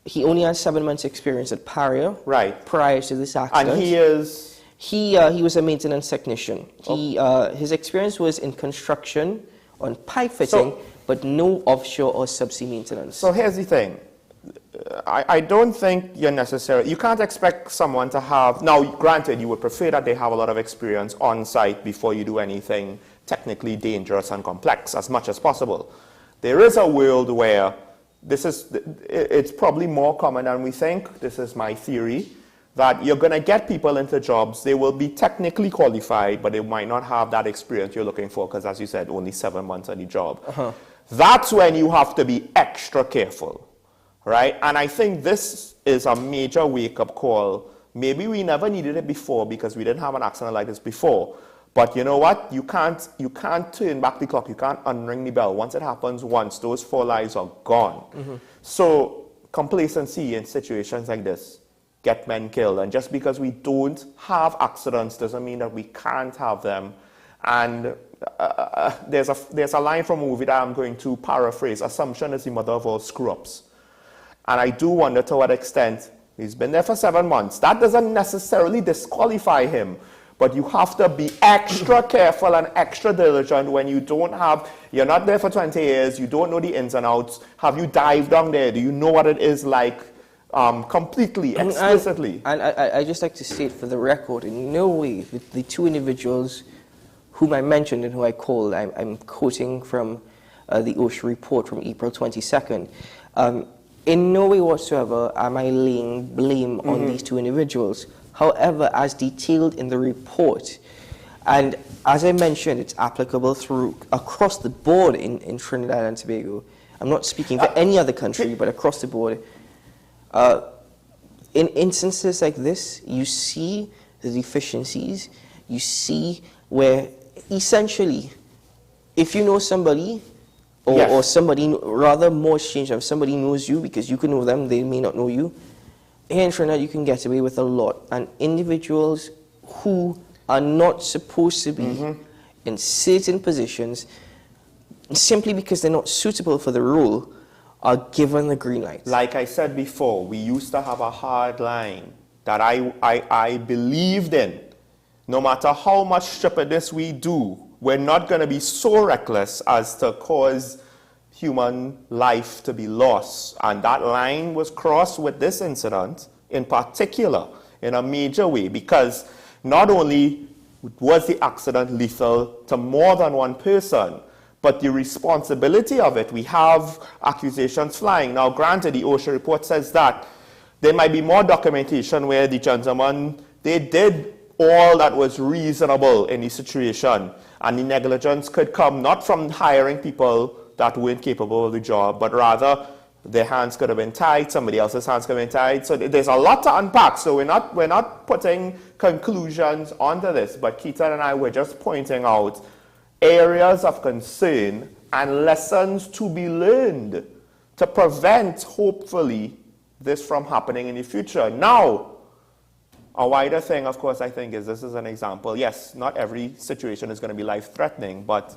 Speaker 2: he only has 7 months experience at Paria.
Speaker 1: Right.
Speaker 2: Prior to this accident.
Speaker 1: And he is?
Speaker 2: He was a maintenance technician. His experience was in construction, on pipe fitting, but no offshore or subsea maintenance.
Speaker 1: So here's the thing. I don't think you're necessarily, you can't expect someone to have, now granted you would prefer that they have a lot of experience on site before you do anything technically dangerous and complex as much as possible. There is a world where it's probably more common than we think, this is my theory, that you're going to get people into jobs, they will be technically qualified, but they might not have that experience you're looking for, because as you said, only 7 months on the job. That's when you have to be extra careful, right? And I think this is a major wake-up call. Maybe we never needed it before because we didn't have an accident like this before. But you know what? You can't turn back the clock. You can't unring the bell. Once it happens once, those 4 lives are gone. So complacency in situations like this get men killed. And just because we don't have accidents doesn't mean that we can't have them. And there's a line from a movie that I'm going to paraphrase. Assumption is the mother of all screw-ups. And I do wonder to what extent he's been there for 7 months. That doesn't necessarily disqualify him. But you have to be extra careful and extra diligent when you don't have, you're not there for 20 years, you don't know the ins and outs. Have you dived down there? Do you know what it is like completely, explicitly?
Speaker 2: And I just like to state for the record, in no way, the 2 individuals whom I mentioned and who I called, I'm quoting from the OSHA report from April 22nd. In no way whatsoever am I laying blame on these 2 individuals. However, as detailed in the report, and as I mentioned, it's applicable across the board in Trinidad and Tobago. I'm not speaking for any other country, but across the board. In instances like this, you see the deficiencies. You see where, essentially, if you know somebody, or somebody, rather more exchange, if somebody knows you because you can know them, they may not know you. Here in Trinidad, you can get away with a lot. And individuals who are not supposed to be in certain positions, simply because they're not suitable for the role, are given the green light.
Speaker 1: Like I said before, we used to have a hard line that I believed in. No matter how much stupidness we do, we're not going to be so reckless as to cause human life to be lost. And that line was crossed with this incident in particular in a major way, because not only was the accident lethal to more than one person, but the responsibility of it, we have accusations flying. Now granted, the OSHA report says that there might be more documentation where the gentleman, they did all that was reasonable in the situation, and the negligence could come not from hiring people that weren't capable of the job, but rather their hands could have been tied, somebody else's hands could have been tied. So there's a lot to unpack. So we're not putting conclusions onto this, but Keaton and I were just pointing out areas of concern and lessons to be learned to prevent, hopefully, this from happening in the future. Now, a wider thing, of course, I think is this is an example. Yes, not every situation is going to be life-threatening, but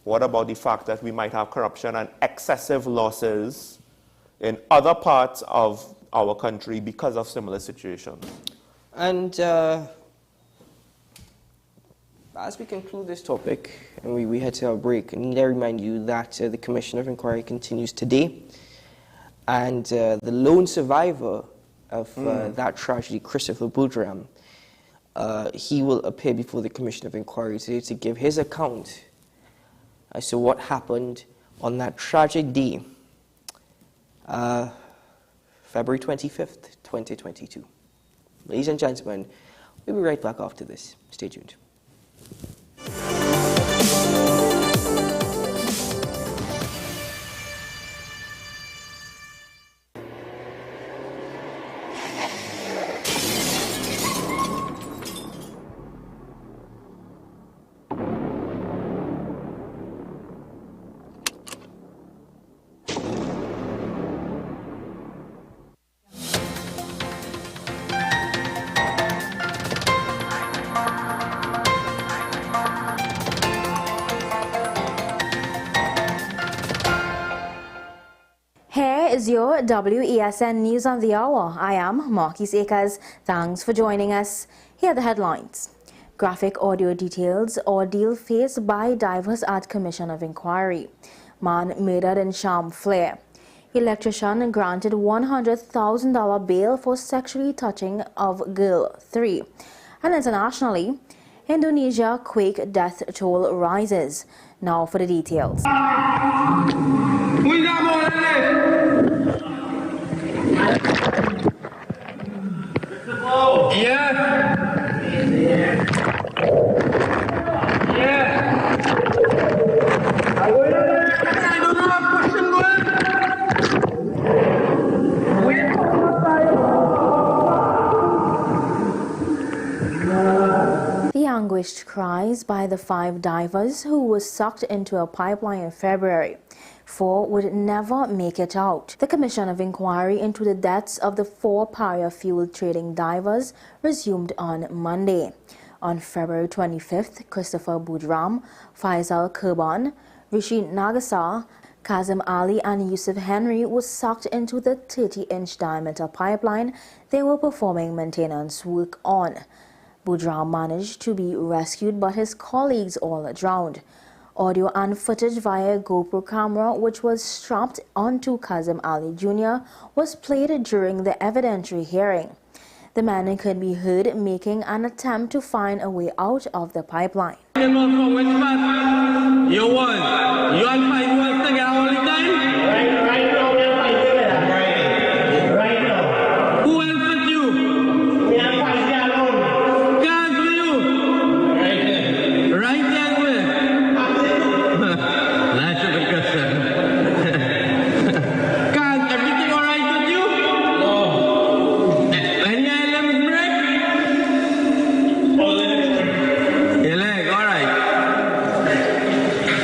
Speaker 1: what about the fact that we might have corruption and excessive losses in other parts of our country because of similar situations?
Speaker 2: And as we conclude this topic, and we head to our break, I need to remind you that the Commission of Inquiry continues today, and the lone survivor of that tragedy, Christopher Boudram, he will appear before the Commission of Inquiry today to give his account as to what happened on that tragic day, February 25th, 2022. Ladies and gentlemen, we'll be right back after this. Stay tuned.
Speaker 4: Here is your WESN News on the Hour. I am Marquise Akers. Thanks for joining us. Here are the headlines. Graphic audio details ordeal faced by divers at Commission of Inquiry. Man murdered in Sham Flare. Electrician granted $100,000 bail for sexually touching of girl 3. And internationally, Indonesia quake death toll rises. Now for the details. The anguished cries by the 5 divers who were sucked into a pipeline in February. 4 would never make it out. The Commission of Inquiry into the deaths of the 4 pariah fuel trading divers resumed on Monday. On February 25th, Christopher Budram, Faisal Kurban, Rishi Nagasar, Kazim Ali and Yusuf Henry were sucked into the 30-inch diameter pipeline they were performing maintenance work on. Budram managed to be rescued, but his colleagues all drowned. Audio and footage via GoPro camera, which was strapped onto Kazim Ali Jr., was played during the evidentiary hearing. The man could be heard making an attempt to find a way out of the pipeline.
Speaker 17: You won. You and 5 months together all the time? Right now, we are 5 together. Right now. Who else with you? We are 5 here alone. Guys with you? Right there. Right there with? That's a good question. Guys, everything all right with you? No. Any items break? Your leg, all right.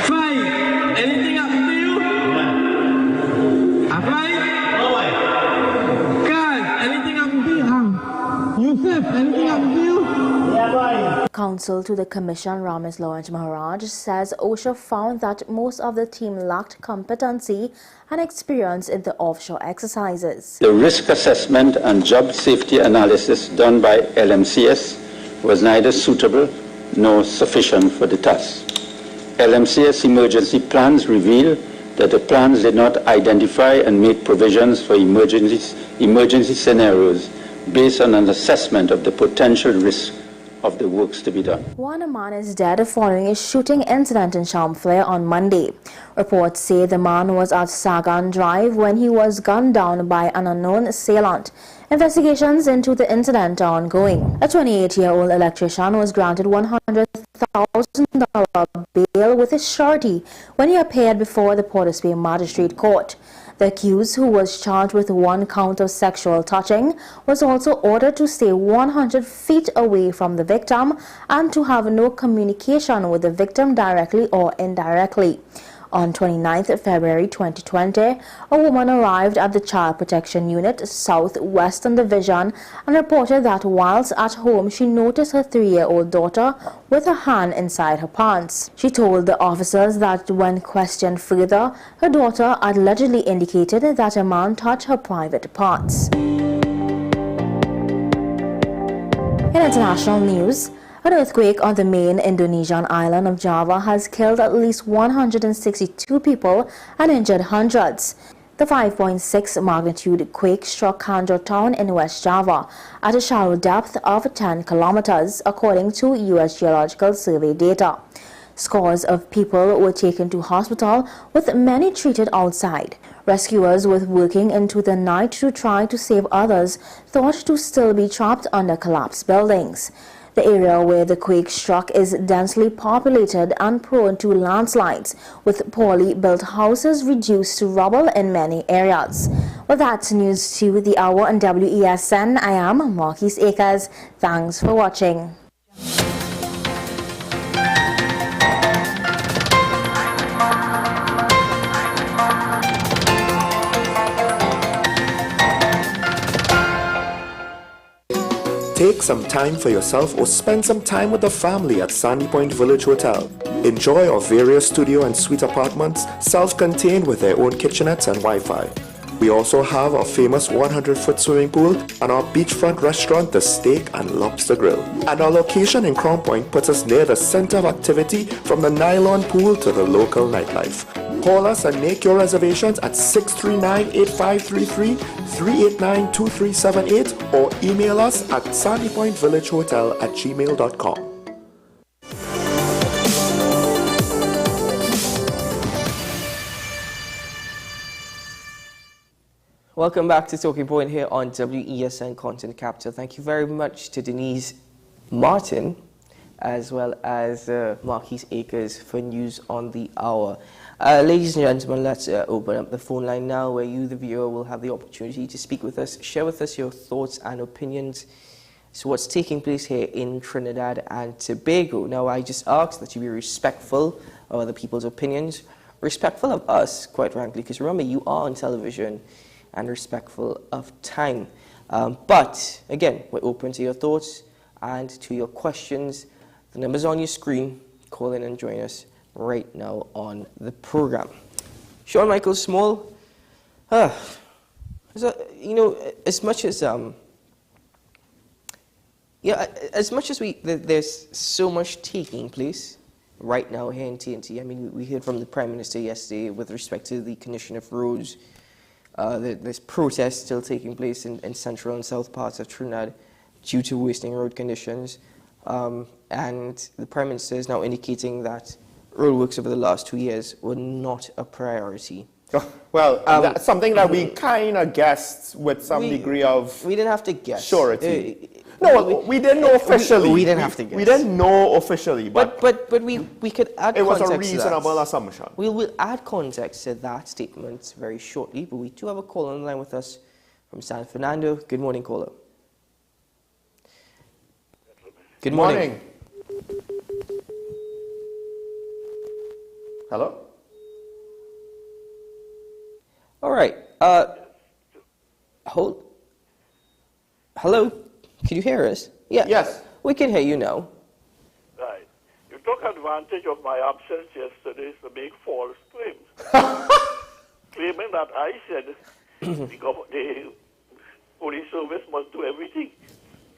Speaker 17: 5. Anything happened to you? Yeah. A 5? No. Guys, anything happened to you? Yusuf, anything happened to you? Yeah, boy.
Speaker 4: Counsel to the Commission, Ramesh Lawrence Maharaj, says OSHA found that most of the team lacked competency and experience in the offshore exercises.
Speaker 22: The risk assessment and job safety analysis done by LMCS was neither suitable nor sufficient for the task. LMCS emergency plans reveal that the plans did not identify and make provisions for emergency scenarios based on an assessment of the potential risk of the works to be done.
Speaker 4: One man is dead following a shooting incident in Chamflair on Monday. Reports say the man was at Sagan Drive when he was gunned down by an unknown assailant. Investigations into the incident are ongoing. A 28-year-old electrician was granted $100,000 bail with a surety when he appeared before the Port of Spain Magistrate Court. The accused, who was charged with 1 count of sexual touching, was also ordered to stay 100 feet away from the victim and to have no communication with the victim directly or indirectly. On 29th February 2020, a woman arrived at the Child Protection Unit, South Western Division, and reported that whilst at home she noticed her 3-year-old daughter with her hand inside her pants. She told the officers that when questioned further, her daughter allegedly indicated that a man touched her private parts. In international news, an earthquake on the main Indonesian island of Java has killed at least 162 people and injured hundreds. The 5.6 magnitude quake struck Kanjo town in West Java at a shallow depth of 10 kilometers, according to U.S. Geological Survey data. Scores of people were taken to hospital, with many treated outside. Rescuers were working into the night to try to save others thought to still be trapped under collapsed buildings. The area where the quake struck is densely populated and prone to landslides, with poorly built houses reduced to rubble in many areas. Well, that's news to the hour on WESN. I am Marquise Akers. Thanks for watching.
Speaker 1: Take some time for yourself or spend some time with the family at Sandy Point Village Hotel. Enjoy our various studio and suite apartments, self-contained with their own kitchenettes and Wi-Fi. We also have our famous 100-foot swimming pool and our beachfront restaurant, the Steak and Lobster Grill. And our location in Crown Point puts us near the center of activity from the nylon pool to the local nightlife. Call us and make your reservations at 639-8533, 389-2378 or email us at sandypointvillagehotel@gmail.com.
Speaker 2: Welcome back to Talking Point here on WESN Content Capital. Thank you very much to Denise Martin as well as Marquise Akers for news on the hour. Ladies and gentlemen, let's open up the phone line now where you, the viewer, will have the opportunity to speak with us, share with us your thoughts and opinions. So what's taking place here in Trinidad and Tobago. Now, I just ask that you be respectful of other people's opinions, respectful of us, quite frankly, because remember, you are on television, and respectful of time. But, again, we're open to your thoughts and to your questions. The number's on your screen. Call in and join us right now on the program. Sean Michael Small, you know, as much as there's so much taking place right now here in TNT. I mean, we heard from the Prime Minister yesterday with respect to the condition of roads. There's protests still taking place in central and south parts of Trinidad due to worsening road conditions. And the Prime Minister is now indicating that roadworks over the last 2 years were not a priority.
Speaker 1: Well, that's something that we kind of guessed with some degree of...
Speaker 2: We didn't have to guess.
Speaker 1: Surety. No, we didn't know officially.
Speaker 2: We didn't have to guess.
Speaker 1: We didn't know officially, but
Speaker 2: we could add
Speaker 1: it was
Speaker 2: context
Speaker 1: a reasonable assumption.
Speaker 2: We will add context to that statement very shortly, but we do have a caller on the line with us from San Fernando. Good morning, caller. Good morning.
Speaker 1: Hello?
Speaker 2: All right. Hello? Can you hear us? Yeah.
Speaker 1: Yes.
Speaker 2: We can hear you now.
Speaker 5: Right. You took advantage of my absence yesterday to make false claims. Claiming that I said the police service must do everything.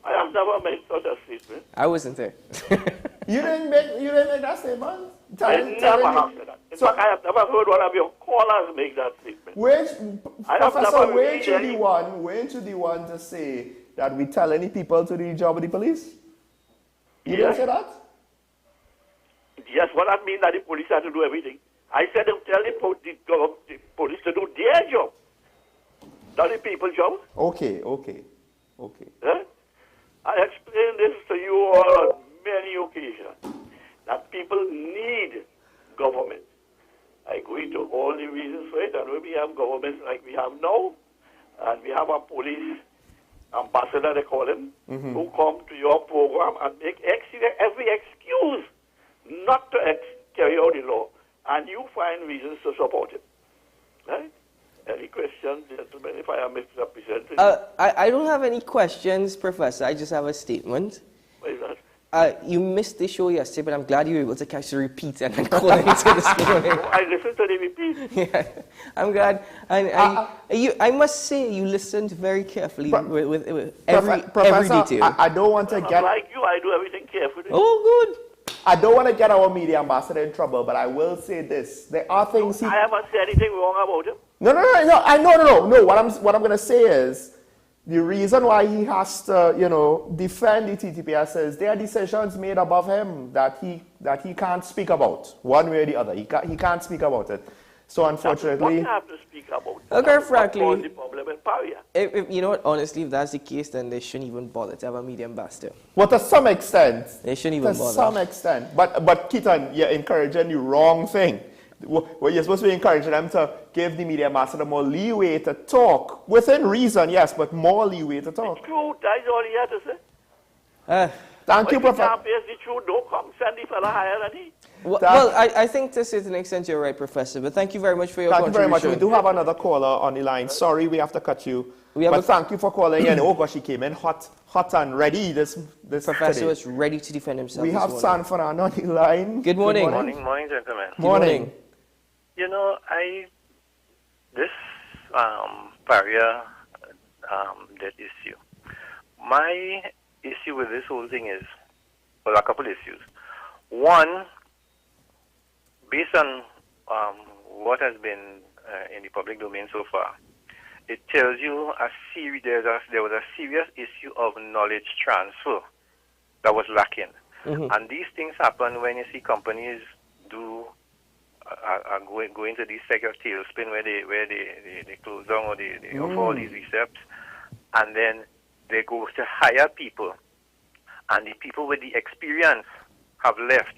Speaker 5: I have never made such a statement.
Speaker 2: I wasn't there.
Speaker 1: You didn't make that statement?
Speaker 5: I never have said that. In fact, I have never heard one of your callers make that statement.
Speaker 1: Professor, weren't you the one to say that we tell any people to do the job of the police? You didn't say that?
Speaker 5: Yes, what I mean that the police have to do everything. I said tell the police to do their job, not the people's job.
Speaker 1: Okay.
Speaker 5: Huh? I explained this to you all on many occasions, that people need government. I go into all the reasons for it, and when we have governments like we have now, and we have a police ambassador, they call him, who come to your program and make every excuse not to carry out the law, and you find reasons to support it. Right? Any questions, gentlemen, if I am misrepresenting?
Speaker 2: I don't have any questions, Professor. I just have a statement.
Speaker 5: What is that?
Speaker 2: You missed the show yesterday, but I'm glad you were able to catch the repeat and then call into this morning.
Speaker 5: I listened to the repeat.
Speaker 2: Yeah, I'm glad. I must say, you listened very carefully with every detail.
Speaker 1: I don't want to get...
Speaker 5: Like you, I do everything carefully.
Speaker 2: Oh, good.
Speaker 1: I don't want to get our media ambassador in trouble, but I will say this. There are things
Speaker 5: I haven't said anything wrong about him.
Speaker 1: No. What I'm going to say is, the reason why he has to, defend the TTPS is there are decisions made above him that he can't speak about, one way or the other. He can't speak about it. So unfortunately,
Speaker 5: what you have to speak about.
Speaker 2: Okay, frankly,
Speaker 5: the problem in Paria.
Speaker 2: If you know what, honestly, if that's the case, then they shouldn't even bother to have a media ambassador.
Speaker 1: Well, to some extent,
Speaker 2: they shouldn't even bother.
Speaker 1: To some extent, but Keaton, you're encouraging the wrong thing. Well, you're supposed to be encouraging them to give the media ambassador more leeway to talk. Within reason, yes, but more leeway to talk.
Speaker 5: The truth, that's all he had to say.
Speaker 1: Thank you, Professor.
Speaker 5: If the truth, don't come send the fella higher than he.
Speaker 2: Well, I think to a certain extent you're right, Professor, but thank you very much for your contribution.
Speaker 1: Thank you very much. We do have another caller on the line. Sorry, we have to cut you. But thank you for calling in. Oh gosh, he came in hot and ready this
Speaker 2: Professor is ready to defend himself.
Speaker 1: We have San Fernando on the line.
Speaker 2: Good morning.
Speaker 8: Morning, gentlemen.
Speaker 1: Morning.
Speaker 8: You know, this
Speaker 6: barrier debt issue. My issue with this whole thing is, well, a couple issues. One, based on what has been in the public domain so far, it tells you there was a serious issue of knowledge transfer that was lacking. And these things happen when you see companies go into these sector tailspin where they close down or they offer all these recepts, and then they go to hire people, and the people with the experience have left,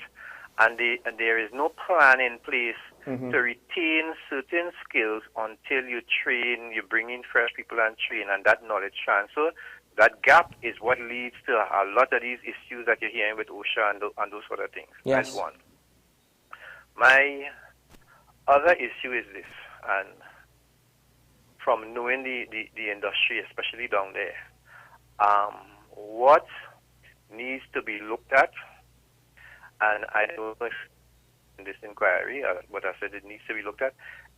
Speaker 6: and there is no plan in place to retain certain skills until you train, you bring in fresh people and train, and that knowledge transfer, that gap is what leads to a lot of these issues that you're hearing with OSHA and those sort of things.
Speaker 2: Yes.
Speaker 6: That's one. My other issue is this, and from knowing the industry, especially down there, what needs to be looked at, and I don't know if in this inquiry, what I said it needs to be looked at,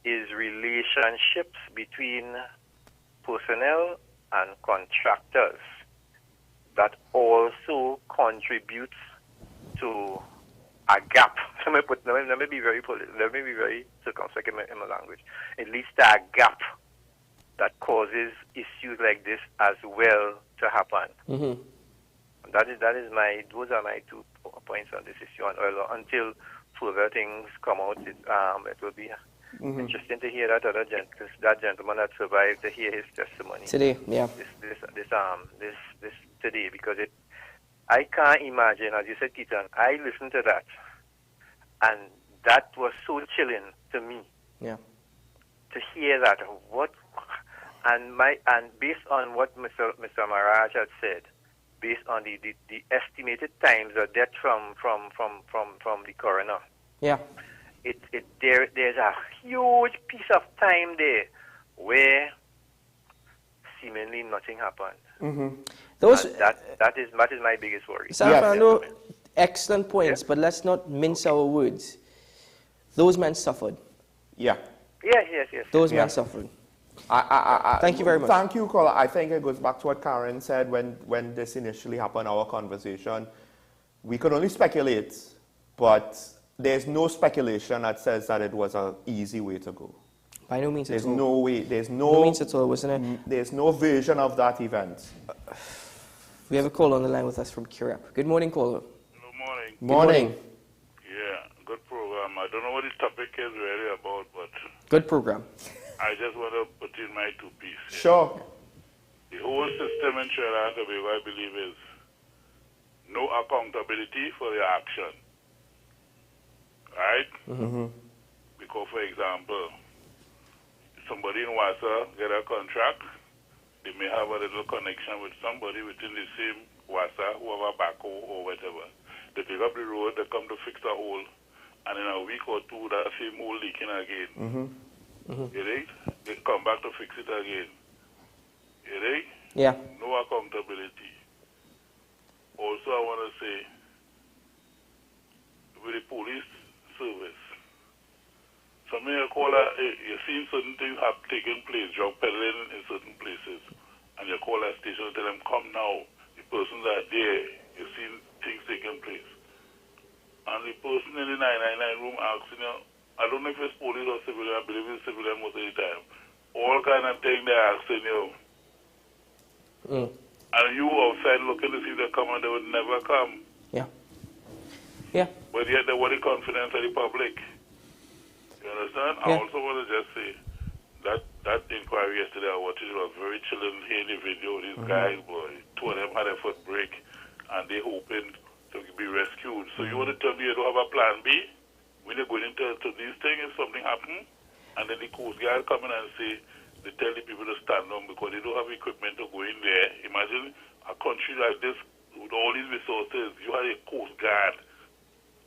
Speaker 6: is relationships between personnel and contractors that also contributes to a gap. Let me be very circumspect in my language. It leads to a gap that causes issues like this as well to happen. Those are my 2 points on this issue. Until further things come out, it will be interesting to hear that that gentleman that survived, to hear his testimony
Speaker 2: today. Yeah.
Speaker 6: This today, because I can't imagine, as you said, Keaton. I listened to that, and that was so chilling to me.
Speaker 2: Yeah.
Speaker 6: To hear that, and based on what Mr. Maraj had said, based on the estimated times of death from the coroner.
Speaker 2: Yeah.
Speaker 6: There's a huge piece of time there where seemingly nothing happened. That is my biggest worry.
Speaker 2: Sir, excellent points, but let's not mince our words. Those men suffered.
Speaker 1: Yeah.
Speaker 6: Yes.
Speaker 2: Those men suffered. Thank you very much.
Speaker 1: Thank you, caller. I think it goes back to what Karen said when this initially happened, our conversation. We could only speculate, but there's no speculation that says that it was an easy way to go.
Speaker 2: By no means at all.
Speaker 1: No way. There's no
Speaker 2: means at all, wasn't it?
Speaker 1: There's no version of that event.
Speaker 2: We have a caller on the line with us from Currap. Good morning, caller.
Speaker 7: Good
Speaker 1: morning.
Speaker 7: Yeah, good program. I don't know what this topic is really about, but
Speaker 2: good program.
Speaker 7: I just want to put in my 2 pieces.
Speaker 1: Sure.
Speaker 7: The whole system in Trinidad and Tobago, I believe, is no accountability for your action. Right? Because, for example, somebody in Wassa get a contract, they may have a little connection with somebody within the same Wassa who have a backhoe or whatever. They pick up the road, they come to fix the hole, and in a week or 2, that same hole leaking again. You right? They come back to fix it again. You right?
Speaker 2: Yeah.
Speaker 7: No accountability. Also, I want to say, with the police service, some of your caller, you see certain things have taken place, drug peddling in certain places, and you call a station and tell them, come now. The persons are there. You see things taking place. And the person in the 999 room asking you, I don't know if it's police or civilian, I believe it's civilian most of the time. All kind of things they're asking you. And you outside looking to see them come and they would never come.
Speaker 2: Yeah.
Speaker 7: But yet they want the confidence of the public. You understand? I also want to just say that inquiry yesterday I watched it was very chilling hearing the video. These guys, boy, 2 of them had a foot break and they hoping to be rescued. So you want to tell me you don't have a plan B? When you're going into these things, if something happens, and then the Coast Guard come in and say, they tell the people to stand on because they don't have equipment to go in there. Imagine a country like this with all these resources. You have a Coast Guard,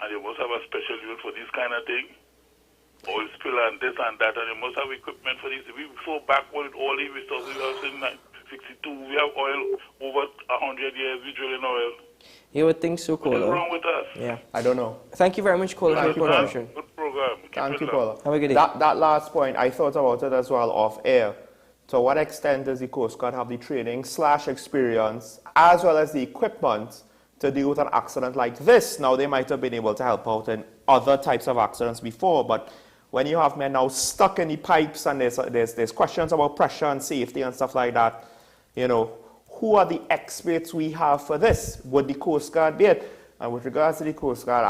Speaker 7: and you must have a special unit for this kind of thing. Oil spill and this and that, and you must have equipment for this. We so backward with all these resources. We have since 1962. We have oil over 100 years. We drilling oil.
Speaker 2: You would think so, caller.
Speaker 7: What is wrong with us?
Speaker 2: Yeah.
Speaker 1: I don't know.
Speaker 2: Thank you very much, caller, for your contribution.
Speaker 7: Good program. program.
Speaker 1: Thank you, Paula.
Speaker 2: Have a good day.
Speaker 1: That last point, I thought about it as well off air. To what extent does the Coast Guard have the training / experience as well as the equipment to deal with an accident like this? Now, they might have been able to help out in other types of accidents before, but when you have men now stuck in the pipes and there's questions about pressure and safety and stuff like that, you know, who are the experts we have for this? Would the Coast Guard be it? And with regards to the Coast Guard,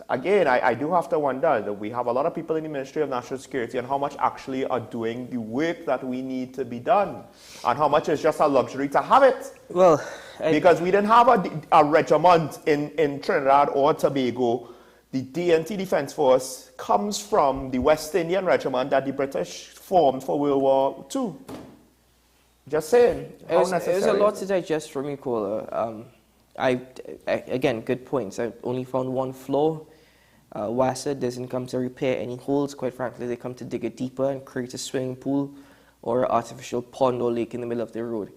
Speaker 1: I do have to wonder that we have a lot of people in the Ministry of National Security and how much actually are doing the work that we need to be done, and how much is just a luxury to have it.
Speaker 2: Well,
Speaker 1: because we didn't have a regiment in Trinidad or Tobago. The DNT Defence Force comes from the West Indian Regiment that the British formed for World War II. Just saying.
Speaker 2: There's a lot to digest from you, Kola. Again, good points. I only found one flaw. WASA doesn't come to repair any holes. Quite frankly, they come to dig it deeper and create a swimming pool or an artificial pond or lake in the middle of the road.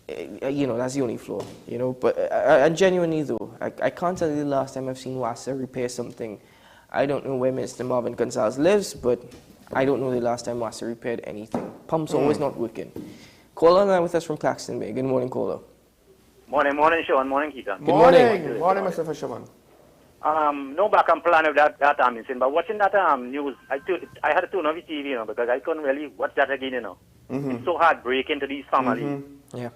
Speaker 2: You know, that's the only flaw, you know. But and genuinely, though, I can't tell you the last time I've seen WASA repair something. I don't know where Mr. Marvin Gonzalez lives, but I don't know the last time WASA repaired anything. Pumps always not working. Caller on line with us from Claxton Bay. Good morning, caller.
Speaker 3: Morning, Sean. Morning, Keita.
Speaker 1: Morning, Mr. Fisherman.
Speaker 3: No backup plan of that missing, but watching that news, I had to turn off the TV, you know, because I couldn't really watch that again, you know. It's so heartbreaking to these families.
Speaker 2: Yeah.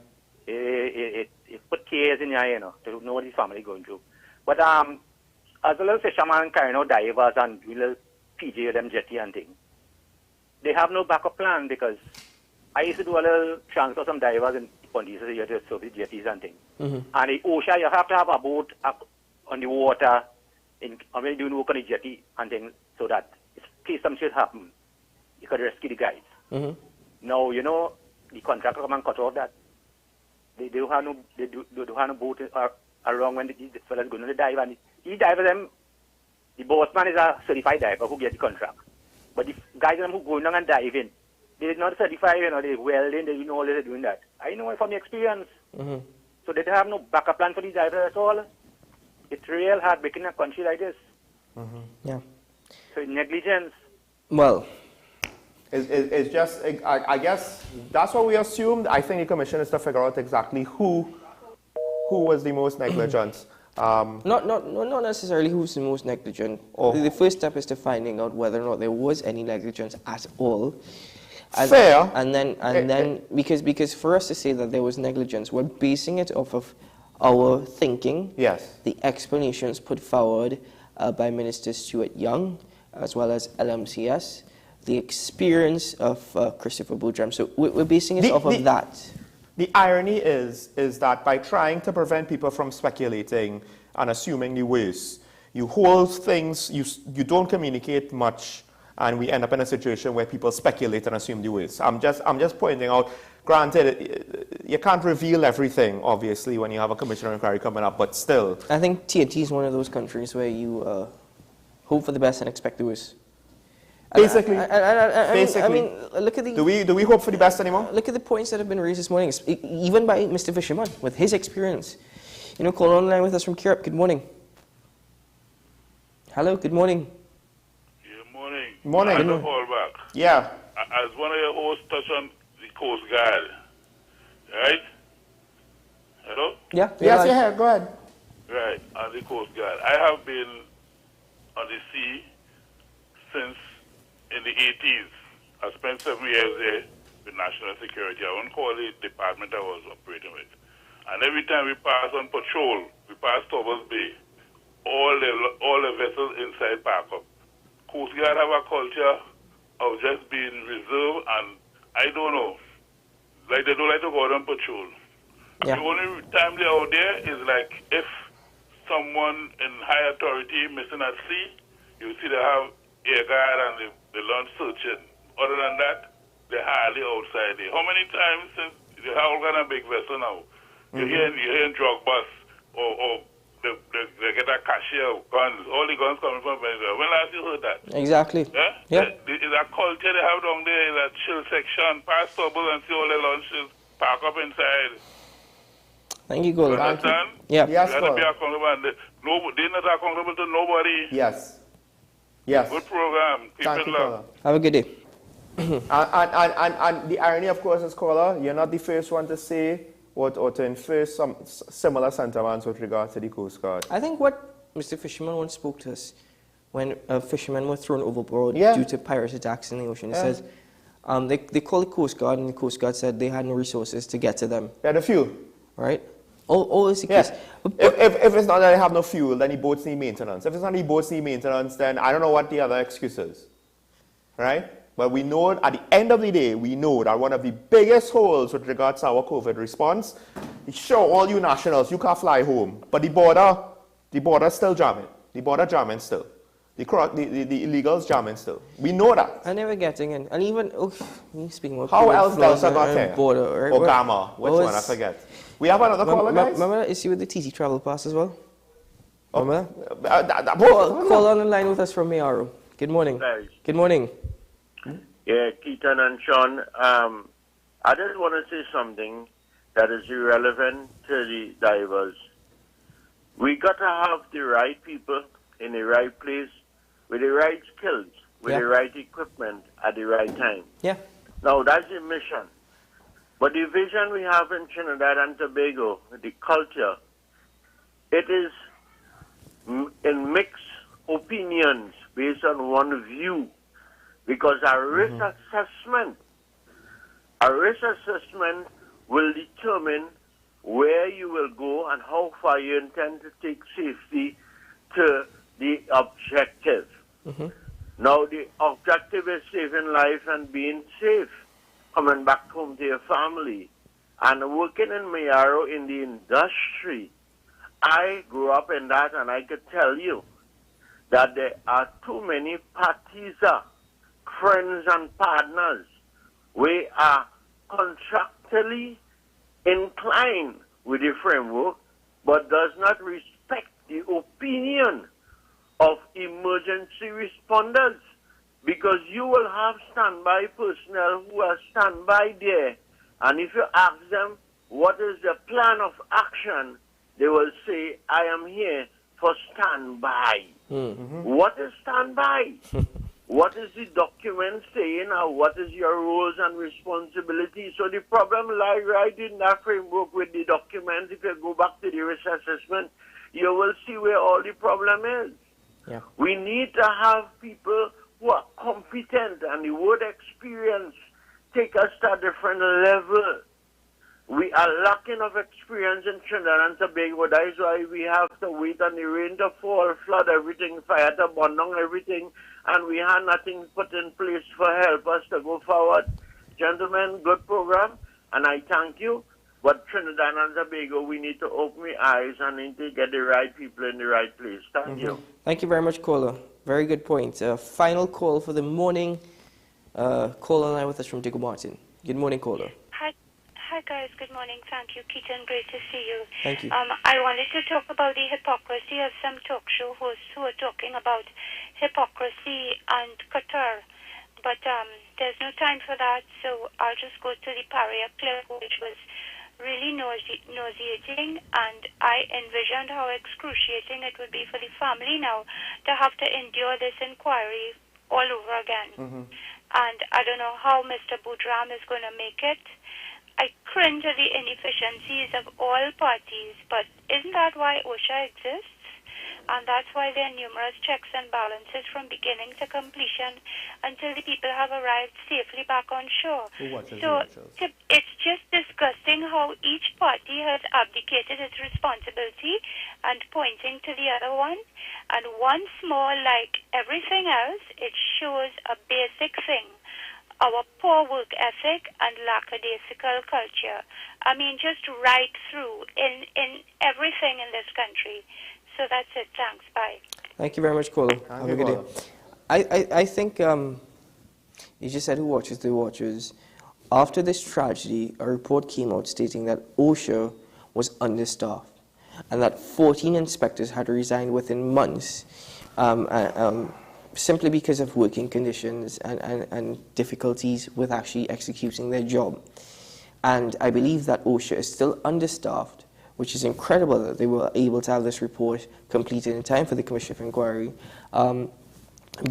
Speaker 3: It put tears in your eye, you know, to know what these families going through. But as a little fisherman carrying out divers and doing little PJ with them jetty and things, they have no backup plan, because I used to do a little transfer some divers in Pondicherry here to service jetties and things. And the ocean, you have to have a boat up on the water, when you do work on the jetty and things, so that in case some shit happen, you could rescue the guys. Now, you know, the contractor come and cut off that. They don't have no boat around when these fellas go on the dive, and these divers, the boss man is a certified diver who gets the contract. But the guys who go down and dive in, they're not certified, you know, they're welding, they know all they're doing that. I know it from experience. So they don't have no backup plan for these divers at all. It's real heartbreaking in a country like this.
Speaker 2: Yeah.
Speaker 3: So negligence.
Speaker 1: Well, it's just, I guess that's what we assumed. I think the commission is to figure out exactly who was the most negligent.
Speaker 2: Not necessarily who's the most negligent. The first step is to finding out whether or not there was any negligence at all.
Speaker 1: Fair.
Speaker 2: And then because for us to say that there was negligence, we're basing it off of our thinking.
Speaker 1: Yes.
Speaker 2: The explanations put forward by Minister Stuart Young, as well as LMCS, the experience of Christopher Boudram. So we're basing it off of that.
Speaker 1: The irony is that by trying to prevent people from speculating and assuming the worst, you hold things, you don't communicate much, and we end up in a situation where people speculate and assume the worst. I'm just pointing out, granted, you can't reveal everything, obviously, when you have a commission of inquiry coming up, but still.
Speaker 2: I think TNT is one of those countries where you hope for the best and expect the worst.
Speaker 1: Basically.
Speaker 2: I mean, look at the...
Speaker 1: Do we hope for the best anymore?
Speaker 2: Look at the points that have been raised this morning, even by Mr. Fisherman, with his experience. You know, call online with us from Kirp. Good morning. Hello, good morning.
Speaker 1: Morning.
Speaker 7: I have a call back.
Speaker 1: Yeah.
Speaker 7: As one of your hosts touched on the Coast Guard, right? Hello?
Speaker 2: Yeah.
Speaker 1: Yes, yeah, go ahead.
Speaker 7: Right, on the Coast Guard. I have been on the sea since in the 80s. I spent 7 years there with National Security. I won't call it the department I was operating with. And every time we pass on patrol, we pass Tobbers Bay, all the vessels inside park up. Coast Guard have a culture of just being reserved, and I don't know, like they don't like to go out on patrol.
Speaker 2: Yeah.
Speaker 7: The only time they're out there is like if someone in high authority missing at sea, you see they have air guard and they launch searching. Other than that, they're hardly outside there. How many times since they have all kind of big vessel now, you're hearing drug bus or they get a cashier of guns, all the guns coming from Venezuela. When last you heard that?
Speaker 2: Exactly.
Speaker 7: Yeah? It's a culture they have down there, that chill section, pass trouble and see all the lunches, park up inside.
Speaker 2: Thank you, Gordon.
Speaker 7: You understand?
Speaker 2: Yeah.
Speaker 7: You have to be accountable. They're not accountable to nobody.
Speaker 1: Yes. Yes.
Speaker 7: Good program. Keep
Speaker 1: Thank
Speaker 7: it
Speaker 1: you,
Speaker 7: love.
Speaker 1: caller.
Speaker 2: Have a good day.
Speaker 1: and the irony, of course, is, caller, you're not the first one to say or to infer some similar sentiments with regard to the Coast Guard.
Speaker 2: I think what Mr. Fisherman once spoke to us when fishermen were thrown overboard
Speaker 1: Yeah.
Speaker 2: due to pirate attacks in the ocean. He
Speaker 1: Yeah.
Speaker 2: says they called the Coast Guard, and the Coast Guard said they had no resources to get to them.
Speaker 1: They had a fuel.
Speaker 2: Right? Always the case.
Speaker 1: If it's not that they have no fuel, then the boats need maintenance. If it's not the boats need maintenance, then I don't know what the other excuse is. Right? But we know, at the end of the day, we know that one of the biggest holes with regards to our COVID response is, sure, all you nationals, you can't fly home, but the border's still jamming. The border jamming still. The illegals jamming still. We know that.
Speaker 2: And they were getting in. And even, speaking of
Speaker 1: how else Delta got here?
Speaker 2: Border, right?
Speaker 1: Or Gamma, which one, I forget. We have another caller, guys?
Speaker 2: Remember that issue with the TT travel pass as well? Remember that?
Speaker 1: Call
Speaker 2: on the line with us from Mayaro. Good morning.
Speaker 5: Guys.
Speaker 2: Good morning.
Speaker 5: Yeah, Keaton and Sean, I just want to say something that is irrelevant to the divers. We got to have the right people in the right place with the right skills, with the right equipment at the right time.
Speaker 2: Yeah.
Speaker 5: Now, that's the mission. But the vision we have in Trinidad and Tobago, the culture, it is in mixed opinions based on one view. Because a risk assessment will determine where you will go and how far you intend to take safety to the objective. Now, the objective is saving life and being safe, coming back home to your family. And working in Mayaro in the industry, I grew up in that, and I could tell you that there are too many parties, friends and partners. We are contractually inclined with the framework, but does not respect the opinion of emergency responders, because you will have standby personnel who are standby there, and if you ask them what is the plan of action, they will say, I am here for standby. What is standby? What is the document saying, or what is your roles and responsibilities? So the problem lies right in that framework with the document. If you go back to the risk assessment, you will see where all the problem is.
Speaker 2: Yeah.
Speaker 5: We need to have people who are competent, and the word experience take us to a different level. We are lacking of experience in Trinidad and Tobago. That is why we have to wait on the rain to fall, flood everything, fire to burn down everything, and we have nothing put in place for help us to go forward. Gentlemen, good program, and I thank you. But Trinidad and Tobago, we need to open our eyes and need to get the right people in the right place. Thank you.
Speaker 2: Thank you very much, caller. Very good point. Final call for the morning. Caller line with us from Diggle Martin. Good morning, caller.
Speaker 9: Hi guys, good morning. Thank you, Keaton. Great to see you.
Speaker 2: Thank you.
Speaker 9: I wanted to talk about the hypocrisy of some talk show hosts who are talking about hypocrisy and Qatar. But there's no time for that, so I'll just go to the Paria clip, which was really nauseating, and I envisioned how excruciating it would be for the family now to have to endure this inquiry all over again. And I don't know how Mr. Boudram is going to make it. I cringe at the inefficiencies of all parties, but isn't that why OSHA exists? And that's why there are numerous checks and balances from beginning to completion until the people have arrived safely back on shore. So it's just disgusting how each party has abdicated its responsibility and pointing to the other one. And once more, like everything else, it shows a basic thing: our poor work ethic and lackadaisical culture. I mean, just right through in everything in this country. So that's it. Thanks. Bye.
Speaker 2: Thank you very much, caller. Have a good day. I think you just said who watches the watchers. After this tragedy, a report came out stating that OSHA was understaffed and that 14 inspectors had resigned within months simply because of working conditions and difficulties with actually executing their job. And I believe that OSHA is still understaffed, which is incredible that they were able to have this report completed in time for the Commission of Inquiry.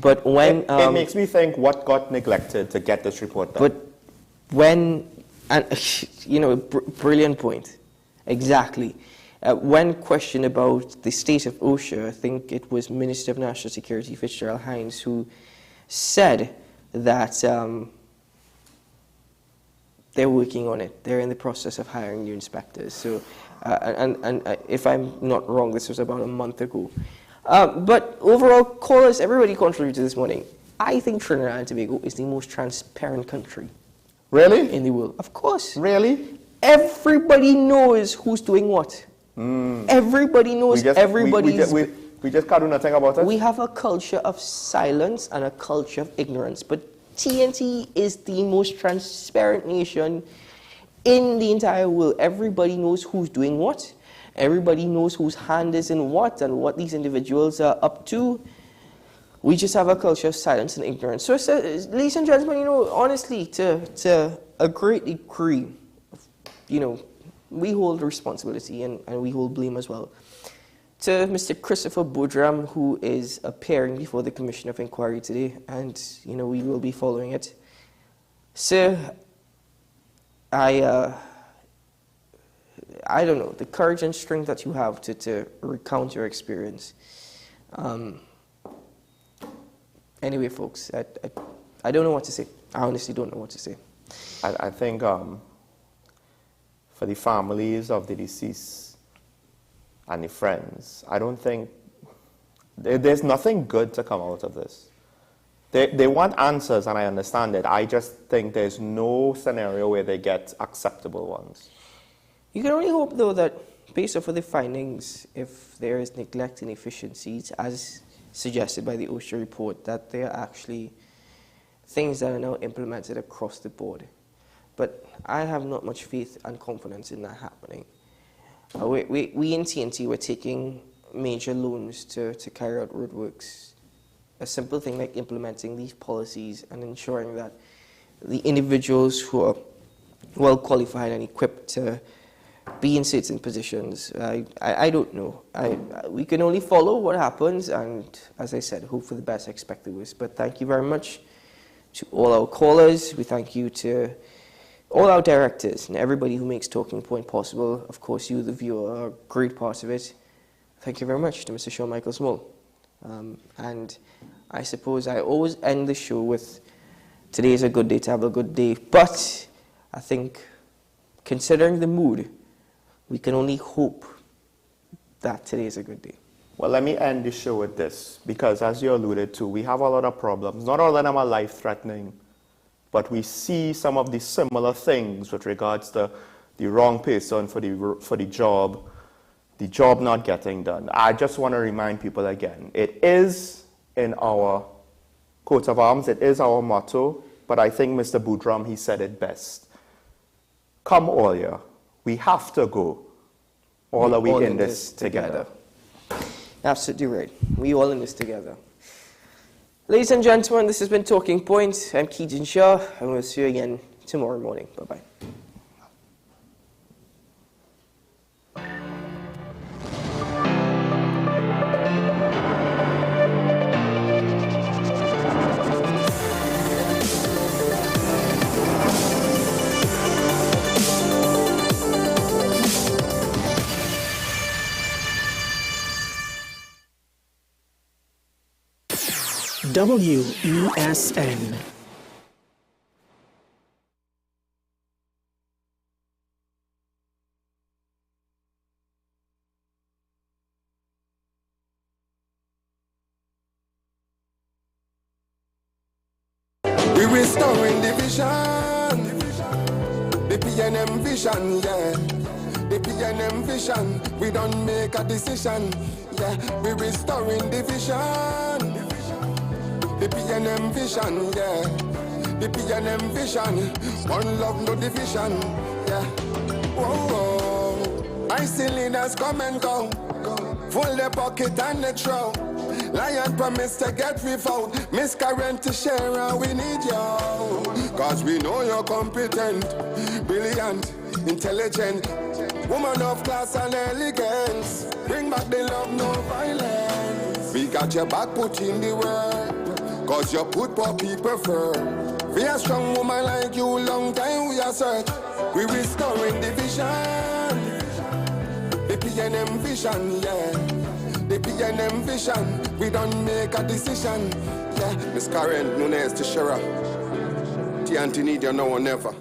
Speaker 2: But when
Speaker 1: it makes me think what got neglected to get this report done.
Speaker 2: But when, and you know, brilliant point, exactly. When questioned about the state of OSHA, I think it was Minister of National Security Fitzgerald Hines who said that they're working on it. They're in the process of hiring new inspectors. So, and if I'm not wrong, this was about a month ago. But overall, callers, everybody contributed this morning. I think Trinidad and Tobago is the most transparent country.
Speaker 1: Really?
Speaker 2: In the world. Of course.
Speaker 1: Really?
Speaker 2: Everybody knows who's doing what. Everybody knows everybody's...
Speaker 1: We just can't do nothing about it?
Speaker 2: We have a culture of silence and a culture of ignorance. But TNT is the most transparent nation in the entire world. Everybody knows who's doing what. Everybody knows whose hand is in what and what these individuals are up to. We just have a culture of silence and ignorance. So, ladies and gentlemen, you know, honestly, to a great degree, you know, we hold responsibility and we hold blame as well. To Mr. Christopher Boudram, who is appearing before the Commission of Inquiry today, and, you know, we will be following it. Sir, I don't know, the courage and strength that you have to recount your experience. Anyway, folks, I don't know what to say. I honestly don't know what to say.
Speaker 1: I think for the families of the deceased and the friends, I don't think there's nothing good to come out of this. They want answers, and I understand it. I just think there's no scenario where they get acceptable ones.
Speaker 2: You can only hope, though, that based off of the findings, if there is neglect and inefficiencies, as suggested by the OSHA report, that there are actually things that are now implemented across the board. But I have not much faith and confidence in that happening. We in TNT were taking major loans to carry out roadworks. A simple thing like implementing these policies and ensuring that the individuals who are well qualified and equipped to be in certain positions, I don't know. We can only follow what happens, and as I said, hope for the best, expect the worst. But thank you very much to all our callers. We thank you to all our directors and everybody who makes Talking Point possible. Of course, you, the viewer, are a great part of it. Thank you very much to Mr. Sean Michael Small. And I suppose I always end the show with, today is a good day to have a good day. But I think, considering the mood, we can only hope that today is a good day.
Speaker 1: Well, let me end the show with this, because as you alluded to, we have a lot of problems. Not all of them are life-threatening, but we see some of the similar things with regards to the wrong person for the job not getting done. I just want to remind people again, it is in our coat of arms, it is our motto, but I think Mr. Boudram, he said it best. Come all year. We have to go. All are we in this together.
Speaker 2: Absolutely right. We all in this together. Ladies and gentlemen, this has been Talking Point. I'm Keaton Shaw, and we'll see you again tomorrow morning. Bye-bye.
Speaker 10: WESN.
Speaker 11: We restoring the vision, the PNM vision, yeah. The PNM vision, we don't make a decision, yeah. We restoring the vision, the PNM vision, yeah. The PNM vision, one love, no division, yeah. Whoa, whoa. I see leaders come and go, full the pocket and the throw. Lion promise to get without, miscarriage to share and we need you. Cause we know you're competent, brilliant, intelligent, woman of class and elegance. Bring back the love, no violence. We got your back, put in the work. Cause you put poor people first. We a strong woman like you, long time we are search. We restoring the vision. The PNM vision, yeah. The PNM vision. We don't make a decision. Yeah, Miss Karen Nunes to Shara. TNT need you now or never.